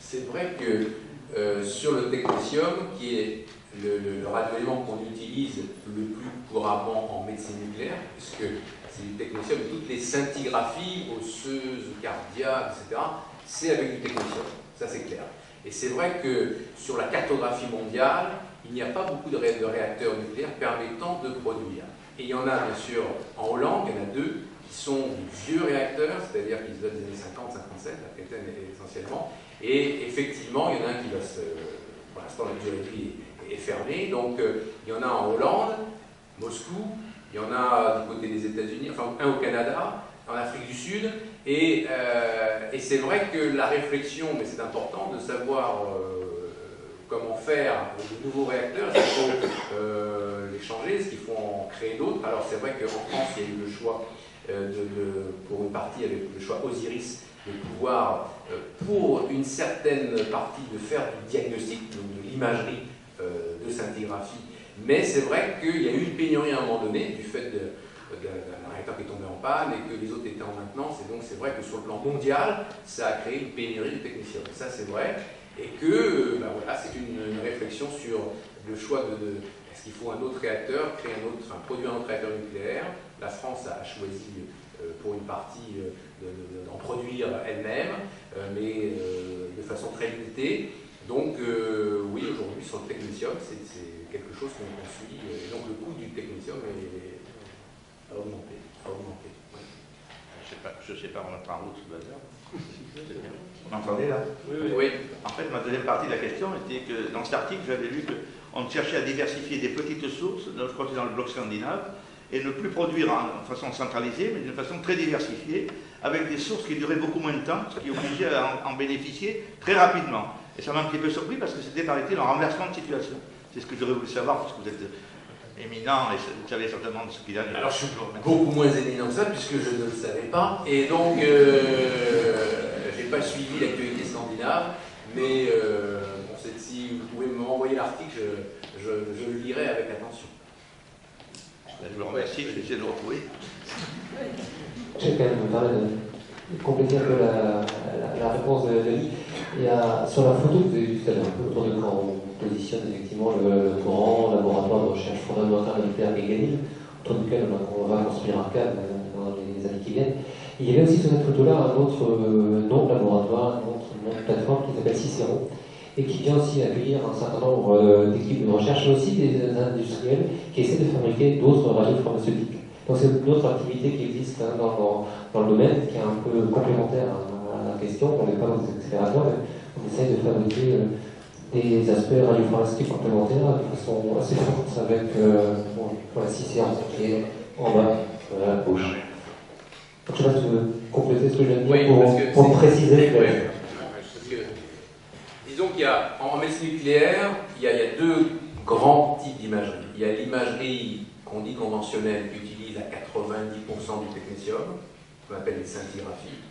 C'est vrai que sur le technétium, qui est le radioélément qu'on utilise le plus couramment en médecine nucléaire, puisque c'est du technétium, toutes les scintigraphies osseuses, cardiaques, etc., c'est avec du technétium, ça c'est clair. Et c'est vrai que sur la cartographie mondiale, il n'y a pas beaucoup de réacteurs nucléaires permettant de produire. Et il y en a bien sûr en Hollande, il y en a deux qui sont des vieux réacteurs, c'est-à-dire qui se datent des années 50, 57, la Kéten essentiellement. Et effectivement, il y en a un qui va pour l'instant, la durée de vie est fermée. Donc, il y en a en Hollande, Moscou, il y en a du côté des États-Unis, enfin, un au Canada, en Afrique du Sud. Et c'est vrai que la réflexion, mais c'est important de savoir comment faire de nouveaux réacteurs, est-ce qu'il faut les changer, est-ce qu'il faut en créer d'autres. Alors c'est vrai qu'en France, il y a eu le choix, pour une partie avec le choix Osiris, de pouvoir, pour une certaine partie, de faire du diagnostic, donc de l'imagerie de scintigraphie. Mais c'est vrai qu'il y a eu une pénurie à un moment donné, du fait d'un réacteur qui est tombé en panne et que les autres étaient en maintenance. Et donc c'est vrai que sur le plan mondial, ça a créé une pénurie de techniciens. Ça c'est vrai. Et que voilà, c'est une réflexion sur le choix est-ce qu'il faut un autre réacteur, produire un autre réacteur nucléaire. La France a choisi pour une partie d'en produire elle-même, mais de façon très limitée. Donc oui, aujourd'hui sur le technetium, c'est quelque chose qu'on suit. Et donc le coût du technetium a augmenté. Oui. Je ne sais pas remettre en route ce bazar. Vous m'entendez là? Oui. En fait, ma deuxième partie de la question était que dans cet article, j'avais lu qu'on cherchait à diversifier des petites sources, je crois que c'est dans le bloc scandinave, et ne plus produire en façon centralisée, mais d'une façon très diversifiée, avec des sources qui duraient beaucoup moins de temps, ce qui obligeait à en bénéficier très rapidement. Et ça m'a un petit peu surpris parce que c'était, paraît-il, un renversement de situation. C'est ce que j'aurais voulu savoir, parce que vous êtes éminent et vous savez certainement de ce qu'il y a. Alors je suis beaucoup moins éminent que ça, puisque je ne le savais pas, et donc je n'ai pas suivi l'actualité scandinave, mais bon, si vous pouvez m'envoyer l'article, je le lirai avec attention. Je vous remercie, je vais essayer de le retrouver. Je vais quand même me permettre de compléter un peu la réponse de Denis. Sur la photo que vous avez vue tout à l'heure, autour de quand on positionne effectivement le grand laboratoire de recherche fondamentale nucléaire Guéganil, autour duquel on va construire un cadre dans les années qui viennent. Il y avait aussi sur cette photo-là un autre nom de laboratoire, un autre nom de plateforme qui s'appelle Cicero, et qui vient aussi accueillir un certain nombre d'équipes de recherche, mais aussi des industriels qui essaient de fabriquer d'autres radiopharmaceutiques. Donc c'est une autre activité qui existe dans le domaine, qui est un peu complémentaire à la question. On n'est pas dans des accélérateurs, mais on essaie de fabriquer des aspects radiopharmaceutiques complémentaires de façon assez forte avec la Cicero qui est en bas, à gauche. Donc, je sais pas si tu veux compléter ce que je viens de dire pour préciser. Disons qu'il y a, en médecine nucléaire, il y a deux grands types d'imagerie. Il y a l'imagerie qu'on dit conventionnelle, qui utilise à 90% du technétium, qu'on appelle les scintigraphies.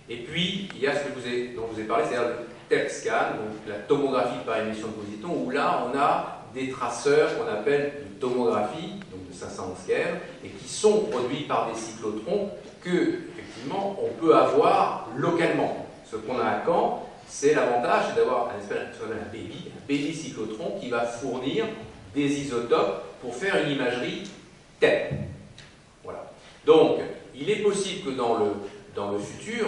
Et puis, il y a ce dont je vous ai parlé, c'est-à-dire le TEP scan, donc la tomographie par émission de positons, où là, on a des traceurs qu'on appelle de tomographie, donc de 511 keV, et qui sont produits par des cyclotrons que, effectivement, on peut avoir localement. Ce qu'on a à Caen, c'est l'avantage d'avoir un baby cyclotron qui va fournir des isotopes pour faire une imagerie TEP. Voilà. Donc, il est possible que dans le futur,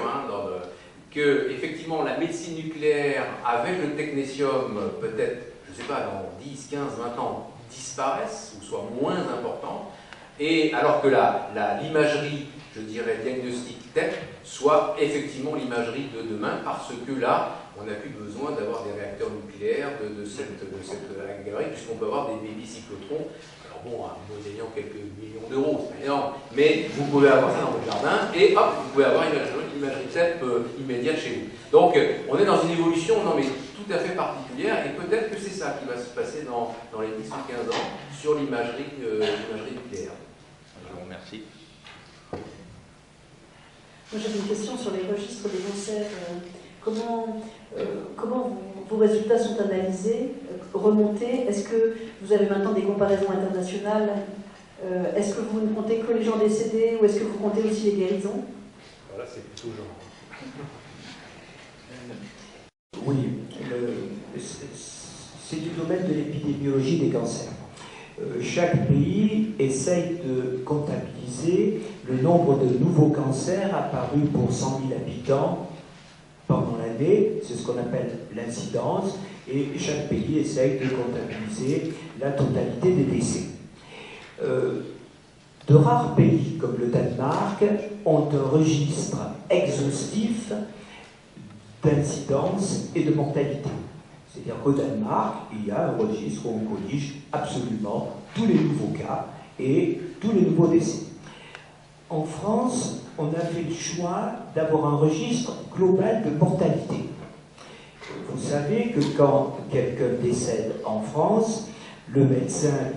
que effectivement la médecine nucléaire avec le technétium, peut-être, je ne sais pas, dans 10, 15, 20 ans, disparaisse ou soit moins important, et alors que l'imagerie, je dirais, diagnostic TEP, soit effectivement l'imagerie de demain, parce que là, on n'a plus besoin d'avoir des réacteurs nucléaires de cette gabarit, puisqu'on peut avoir des baby cyclotrons. Alors bon, moyennant quelques millions d'euros, c'est pas énorme, mais vous pouvez avoir ça dans votre jardin, et hop, vous pouvez avoir une imagerie TEP immédiate chez vous. Donc, on est dans une évolution, non mais tout à fait particulière, et peut-être que c'est ça qui va se passer dans les 10 ou 15 ans sur l'imagerie nucléaire. Je vous remercie. Moi j'avais une question sur les registres des cancers. Comment vos résultats sont analysés, remontés? Est-ce que vous avez maintenant des comparaisons internationales? Est-ce que vous ne comptez que les gens décédés ou est-ce que vous comptez aussi les guérisons? Voilà, c'est plutôt genre. Oui, c'est du domaine de l'épidémiologie des cancers. Chaque pays essaye de comptabiliser le nombre de nouveaux cancers apparus pour 100 000 habitants pendant l'année, c'est ce qu'on appelle l'incidence, et chaque pays essaye de comptabiliser la totalité des décès. De rares pays, comme le Danemark, ont un registre exhaustif d'incidence et de mortalité. C'est-à-dire qu'au Danemark, il y a un registre où on collige absolument tous les nouveaux cas et tous les nouveaux décès. En France, on a fait le choix d'avoir un registre global de mortalité. vous savez que quand quelqu'un décède en France, le médecin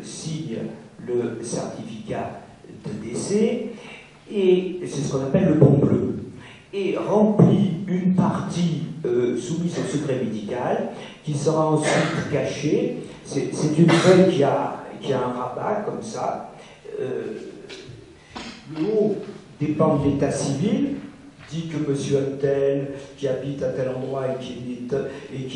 signe le certificat de décès, et c'est ce qu'on appelle le bon bleu, et remplit une partie soumise au secret médical, qui sera ensuite cachée. C'est une feuille qui a un rabat, comme ça. Le haut dépend de l'état civil, dit que monsieur Untel, qui habite à tel endroit et qui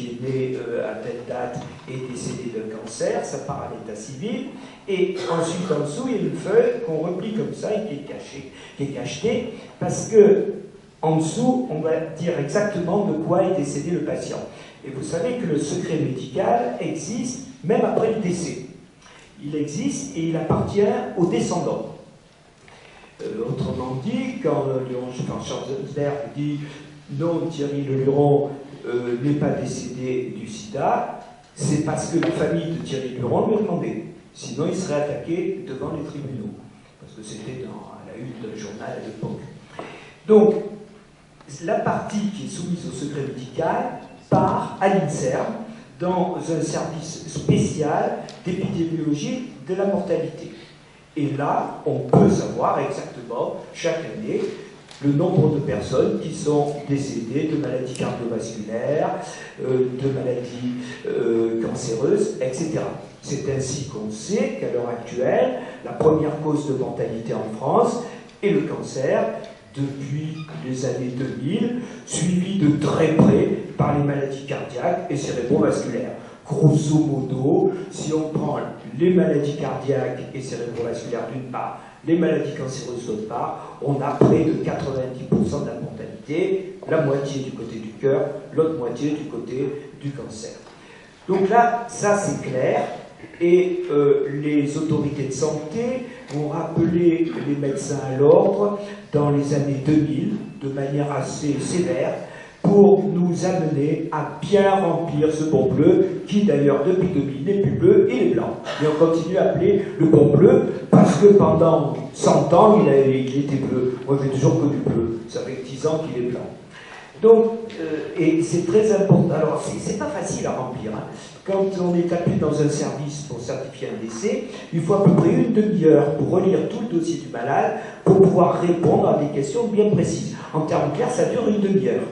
est né à telle date, est décédé d'un cancer, ça part à l'état civil, et ensuite en dessous, il y a une feuille qu'on replie comme ça et qui est cachetée, parce que en dessous, on va dire exactement de quoi est décédé le patient. Et vous savez que le secret médical existe même après le décès. Il existe et il appartient aux descendants. Autrement dit, quand Schwarzenberg dit non, Thierry Leluron n'est pas décédé du sida, c'est parce que la famille de Thierry Leluron lui a demandé. Sinon, il serait attaqué devant les tribunaux. Parce que c'était à la une d'un journal à l'époque. Donc, la partie qui est soumise au secret médical part à l'INSERM dans un service spécial d'épidémiologie de la mortalité. Et là, on peut savoir exactement, chaque année, le nombre de personnes qui sont décédées de maladies cardiovasculaires, de maladies cancéreuses, etc. C'est ainsi qu'on sait qu'à l'heure actuelle, la première cause de mortalité en France est le cancer, depuis les années 2000, suivi de très près par les maladies cardiaques et cérébrovasculaires. Grosso modo, si on prend les maladies cardiaques et cérébrovasculaires d'une part, les maladies cancéreuses d'autre part, on a près de 90% de la mortalité, la moitié du côté du cœur, l'autre moitié du côté du cancer. Donc là, ça c'est clair, et les autorités de santé vont rappeler les médecins à l'ordre dans les années 2000, de manière assez sévère, pour nous amener à bien remplir ce bon bleu, qui d'ailleurs depuis 2000 n'est plus bleu, il est blanc. Et on continue à appeler le bon bleu, parce que pendant 100 ans, il était bleu. Moi j'ai toujours connu bleu, ça fait 10 ans qu'il est blanc. Donc, et c'est très important. Alors, c'est pas facile à remplir. Hein. Quand on est appelé dans un service pour certifier un décès, il faut à peu près une demi-heure pour relire tout le dossier du malade, pour pouvoir répondre à des questions bien précises. En termes clairs, ça dure une demi-heure.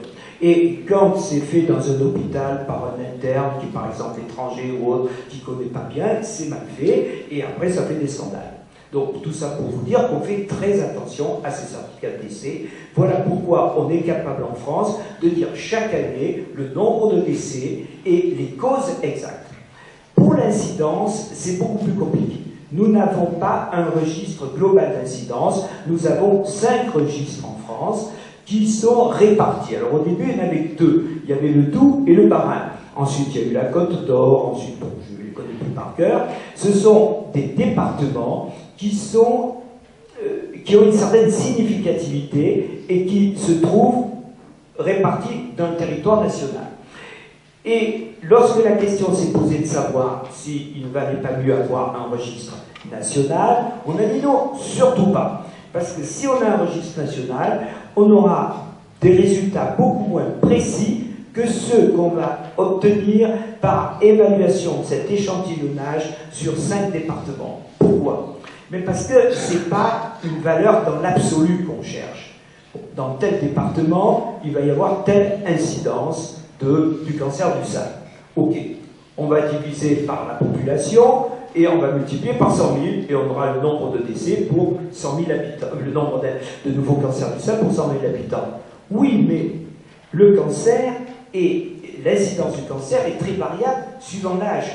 Et quand c'est fait dans un hôpital par un interne, qui est par exemple étranger ou autre, qui ne connaît pas bien, c'est mal fait, et après ça fait des scandales. Donc tout ça pour vous dire qu'on fait très attention à ces certificats de décès. Voilà pourquoi on est capable en France de dire chaque année le nombre de décès et les causes exactes. Pour l'incidence, c'est beaucoup plus compliqué. Nous n'avons pas un registre global d'incidence, nous avons 5 registres en France qui sont répartis. Alors au début, il y en avait 2. Il y avait le Doubs et le Bas-Rhin. Ensuite, il y a eu la Côte d'Or, ensuite, bon, je ne les connais plus par cœur. Ce sont des départements qui ont une certaine significativité et qui se trouvent répartis dans le territoire national. Et lorsque la question s'est posée de savoir s'il ne valait pas mieux avoir un registre national, on a dit non, surtout pas. Parce que si on a un registre national, on aura des résultats beaucoup moins précis que ceux qu'on va obtenir par évaluation de cet échantillonnage sur 5 départements. Pourquoi ? Mais parce que ce n'est pas une valeur dans l'absolu qu'on cherche. Dans tel département, il va y avoir telle incidence du cancer du sein. Ok, on va diviser par la population et on va multiplier par 100 000 et on aura le nombre de décès pour 100 000 habitants, le nombre de nouveaux cancers du sein pour 100 000 habitants. Oui, mais le cancer et l'incidence du cancer est très variable suivant l'âge.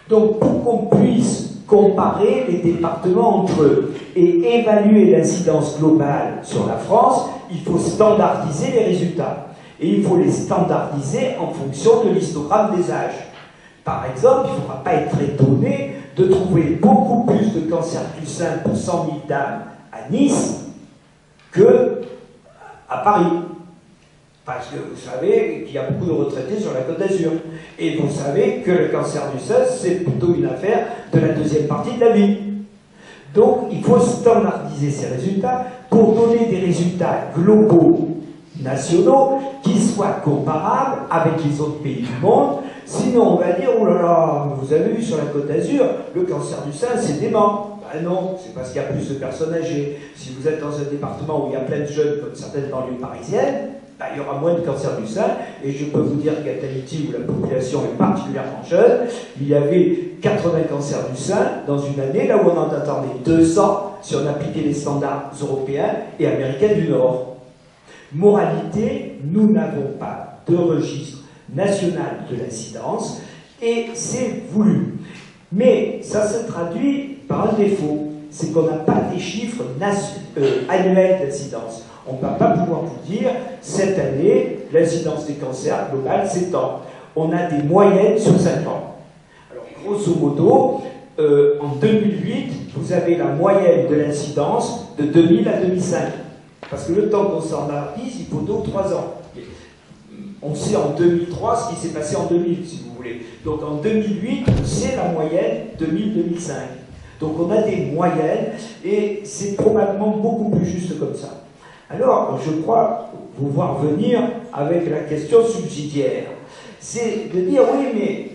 Donc pour qu'on puisse comparer les départements entre eux et évaluer l'incidence globale sur la France, il faut standardiser les résultats. Et il faut les standardiser en fonction de l'histogramme des âges. Par exemple, il ne faudra pas être étonné de trouver beaucoup plus de cancer du sein pour 100 000 dames à Nice qu'à Paris. Parce que vous savez qu'il y a beaucoup de retraités sur la Côte d'Azur. Et vous savez que le cancer du sein, c'est plutôt une affaire de la deuxième partie de la vie. Donc, il faut standardiser ces résultats pour donner des résultats globaux nationaux qui soient comparables avec les autres pays du monde. Sinon, on va dire, oh là là, vous avez vu sur la Côte d'Azur, le cancer du sein, c'est dément. Ben non, c'est parce qu'il y a plus de personnes âgées. Si vous êtes dans un département où il y a plein de jeunes, comme certaines banlieues parisiennes, ben, il y aura moins de cancer du sein. Et je peux vous dire qu'à Tahiti, où la population est particulièrement jeune, il y avait 80 cancers du sein dans une année, là où on en attendait 200 si on appliquait les standards européens et américains du Nord. Moralité, nous n'avons pas de registre national de l'incidence et c'est voulu. Mais ça se traduit par un défaut, c'est qu'on n'a pas des chiffres annuels d'incidence. On ne va pas pouvoir vous dire, cette année, l'incidence des cancers globale, c'est tant. On a des moyennes sur 5 ans. Alors, grosso modo, en 2008, vous avez la moyenne de l'incidence de 2000 à 2005. Parce que le temps qu'on s'en-harmonise, il faut 2 ou 3 ans. On sait en 2003 ce qui s'est passé en 2000, si vous voulez. Donc en 2008, c'est la moyenne 2000-2005. Donc on a des moyennes, et c'est probablement beaucoup plus juste comme ça. Alors, je crois vous voir venir avec la question subsidiaire. C'est de dire, oui, mais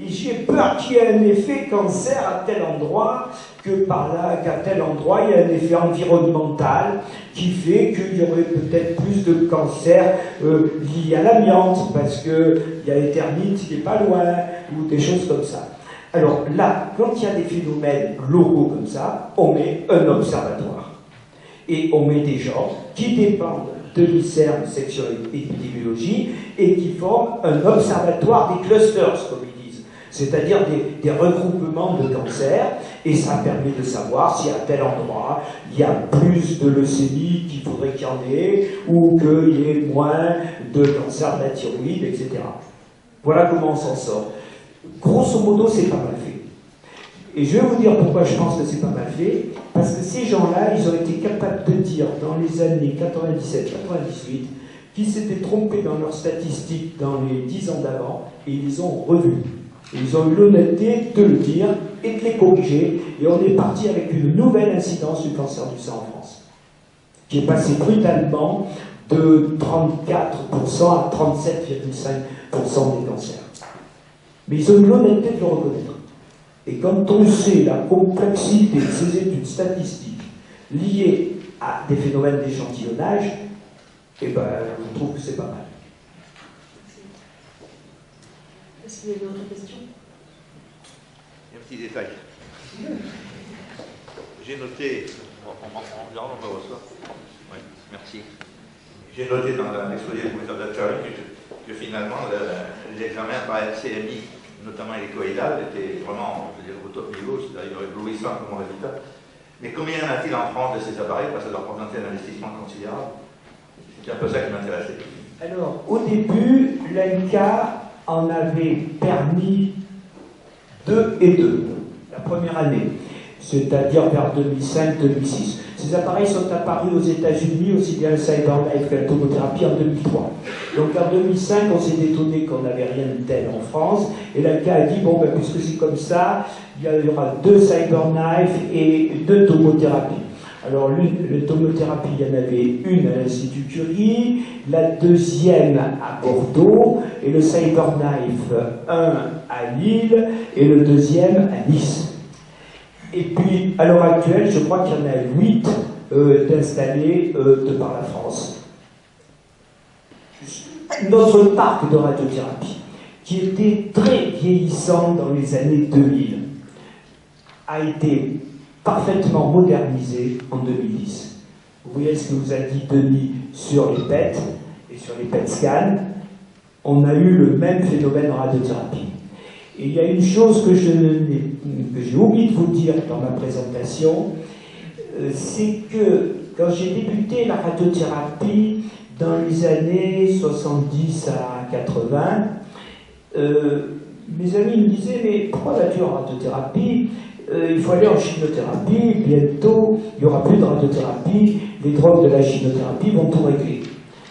j'ai peur qu'il y ait un effet cancer à tel endroit, que par là, qu'à tel endroit, il y a un effet environnemental qui fait qu'il y aurait peut-être plus de cancer liés à l'amiante, parce qu'il y a les termites qui n'est pas loin, ou des choses comme ça. Alors là, quand il y a des phénomènes locaux comme ça, on met un observatoire. Et on met des gens qui dépendent de l'INSERM, section épidémiologie, et qui forment un observatoire des clusters, comme ils disent. C'est-à-dire des regroupements de cancers, et ça permet de savoir si à tel endroit il y a plus de leucémie qu'il faudrait qu'il y en ait, ou qu'il y ait moins de cancer de la thyroïde, etc. Voilà comment on s'en sort. Grosso modo, c'est pas mal fait. Et je vais vous dire pourquoi je pense que c'est pas mal fait, parce que ces gens-là, ils ont été capables de dire dans les années 97-98 qu'ils s'étaient trompés dans leurs statistiques dans les 10 ans d'avant, et ils les ont revus. Et ils ont eu l'honnêteté de le dire et de les corriger, et on est parti avec une nouvelle incidence du cancer du sein en France, qui est passée brutalement de 34% à 37,5% des cancers. Mais ils ont eu l'honnêteté de le reconnaître. Et quand on sait la complexité de ces études statistiques liées à des phénomènes d'échantillonnage, eh ben, je trouve que c'est pas mal. Est-ce qu'il y a d'autres questions? Il y a un petit détail. J'ai noté, on va reçoit. Oui, merci. J'ai noté dans l'exposé du professeur Dachary que finalement l'examen par RCMI, notamment hélicoïdal, était vraiment, je veux dire, au top niveau, c'est-à-dire éblouissant comme résultat. Mais combien y en a-t-il en France de ces appareils? Parce que ça doit représenter un investissement considérable. C'est un peu ça qui m'intéressait. Alors, au début, l'ANCA en avait permis 2 et 2, la première année, c'est-à-dire vers 2005-2006. Ces appareils sont apparus aux États-Unis, aussi bien le CyberKnife que la tomothérapie, en 2003. Donc en 2005, on s'est étonné qu'on n'avait rien de tel en France, et l'ANCA a dit, bon, ben, puisque c'est comme ça, il y aura 2 CyberKnife et 2 tomothérapies. Alors, la tomothérapie, il y en avait une à l'Institut Curie, la deuxième à Bordeaux, et le CyberKnife, un à Lille, et le deuxième à Nice. Et puis, à l'heure actuelle, je crois qu'il y en a 8 d'installés de par la France. Notre parc de radiothérapie, qui était très vieillissant dans les années 2000, a été parfaitement modernisé en 2010. Vous voyez ce que vous a dit Denis sur les PET et sur les PET scans. On a eu le même phénomène en radiothérapie. Et il y a une chose que j'ai oublié de vous dire dans ma présentation, c'est que quand j'ai débuté la radiothérapie dans les années 70 à 80, mes amis me disaient, mais pourquoi vas-tu en radiothérapie? Il faut aller en chimiothérapie, bientôt il n'y aura plus de radiothérapie, les drogues de la chimiothérapie vont tout régler.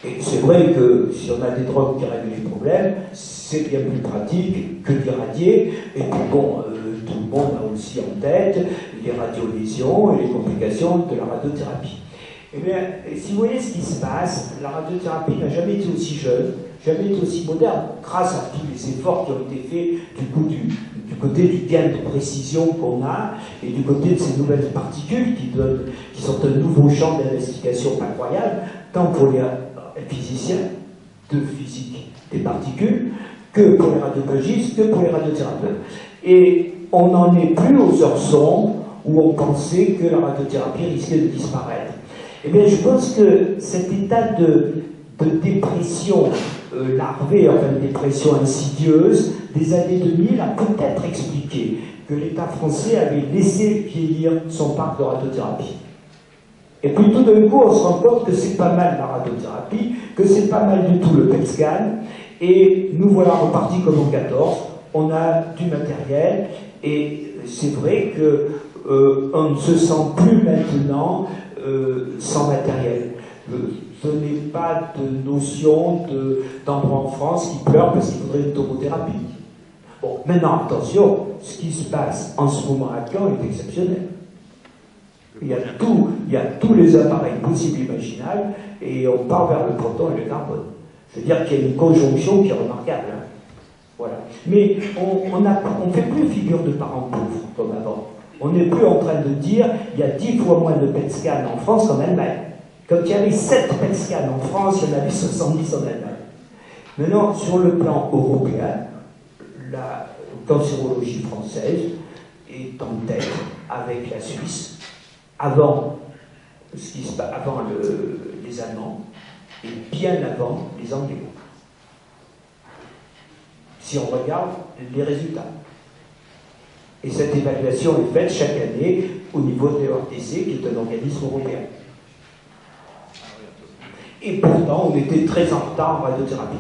Et c'est vrai que si on a des drogues qui règlent les problèmes, c'est bien plus pratique que d'irradier. Et puis bon, tout le monde a aussi en tête les radiolésions et les complications de la radiothérapie. Eh bien, si vous voyez ce qui se passe, la radiothérapie n'a jamais été aussi jeune, jamais été aussi moderne, grâce à tous les efforts qui ont été faits du côté du gain de précision qu'on a et du côté de ces nouvelles particules qui sont un nouveau champ d'investigation incroyable, tant pour les physiciens de physique des particules, que pour les radiologistes, que pour les radiothérapeutes. Et on n'en est plus aux heures sombres où on pensait que la radiothérapie risquait de disparaître. Eh bien, je pense que cet état de dépression larvée, enfin de dépression insidieuse des années 2000 a peut-être expliqué que l'État français avait laissé vieillir son parc de radiothérapie. Et puis tout d'un coup, on se rend compte que c'est pas mal la radiothérapie, que c'est pas mal du tout le PET scan, et nous voilà repartis comme en 14, on a du matériel, et c'est vrai qu'on ne se sent plus maintenant sans matériel. Je n'ai pas de notion d'endroit en France qui pleure parce qu'il faudrait une tomothérapie. Bon, maintenant, attention, ce qui se passe en ce moment à Caen est exceptionnel. Il y a tous les appareils possibles et imaginables, et on part vers le proton et le carbone. C'est-à-dire qu'il y a une conjonction qui est remarquable. Hein. Voilà. Mais on ne fait plus figure de parents pauvres comme avant. On n'est plus en train de dire il y a 10 fois moins de PET scan en France qu'en Allemagne. Comme il y avait 7 PET scans en France, il y en avait 70 en Allemagne. Maintenant, sur le plan européen, la cancérologie française est en tête avec la Suisse, avant les Allemands et bien avant les Anglais. Si on regarde les résultats. Et cette évaluation est faite chaque année au niveau de l'ERTC, qui est un organisme européen. Et pourtant, on était très en retard en radiothérapie.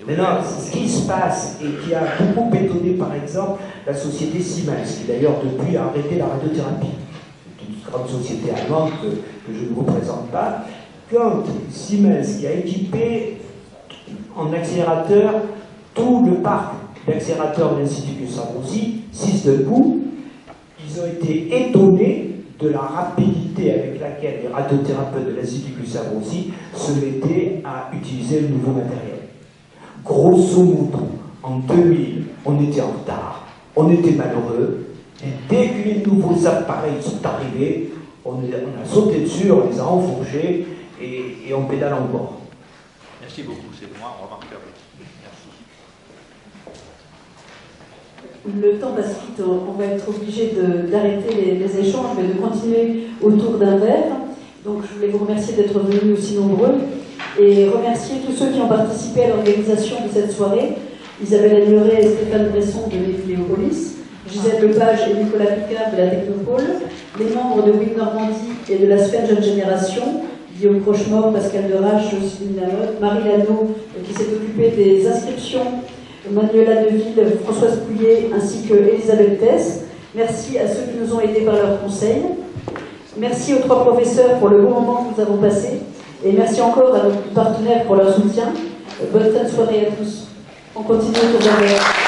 Maintenant, ce qui se passe et qui a beaucoup étonné, par exemple, la société Siemens, qui d'ailleurs depuis a arrêté la radiothérapie. C'est une grande société allemande que je ne vous présente pas. Quand Siemens, qui a équipé en accélérateur tout le parc d'accélérateurs de l'Institut Gustave-Roussy, 6 d'un coup, ils ont été étonnés de la rapidité avec laquelle les radiothérapeutes de l'Institut Gustave-Roussy se mettaient à utiliser le nouveau matériel. Grosso modo, en 2000, on était en retard, on était malheureux, et dès que les nouveaux appareils sont arrivés, on a sauté dessus, on les a enfourchés, et on pédale encore. Merci beaucoup, c'est moi, remarquable. Le temps passe vite, on va être obligé d'arrêter les échanges, mais de continuer autour d'un verre. Donc je voulais vous remercier d'être venus aussi nombreux et remercier tous ceux qui ont participé à l'organisation de cette soirée. Isabelle Agnoret et Stéphane Bresson de Nébuléopolis, Gisèle Lepage et Nicolas Picard de la Technopole, les membres de WIM Normandie et de la SPEN Jeune Génération, Guillaume Crochemort, Pascal Derache, Jocelyne Lamotte, Marie Lano qui s'est occupée des inscriptions, Manuela Deville, Françoise Pouillet ainsi que Elisabeth Tess. Merci à ceux qui nous ont aidés par leurs conseils. Merci aux 3 professeurs pour le bon moment que nous avons passé. Et merci encore à nos partenaires pour leur soutien. Bonne fin de soirée à tous. On continue autour d'un verre.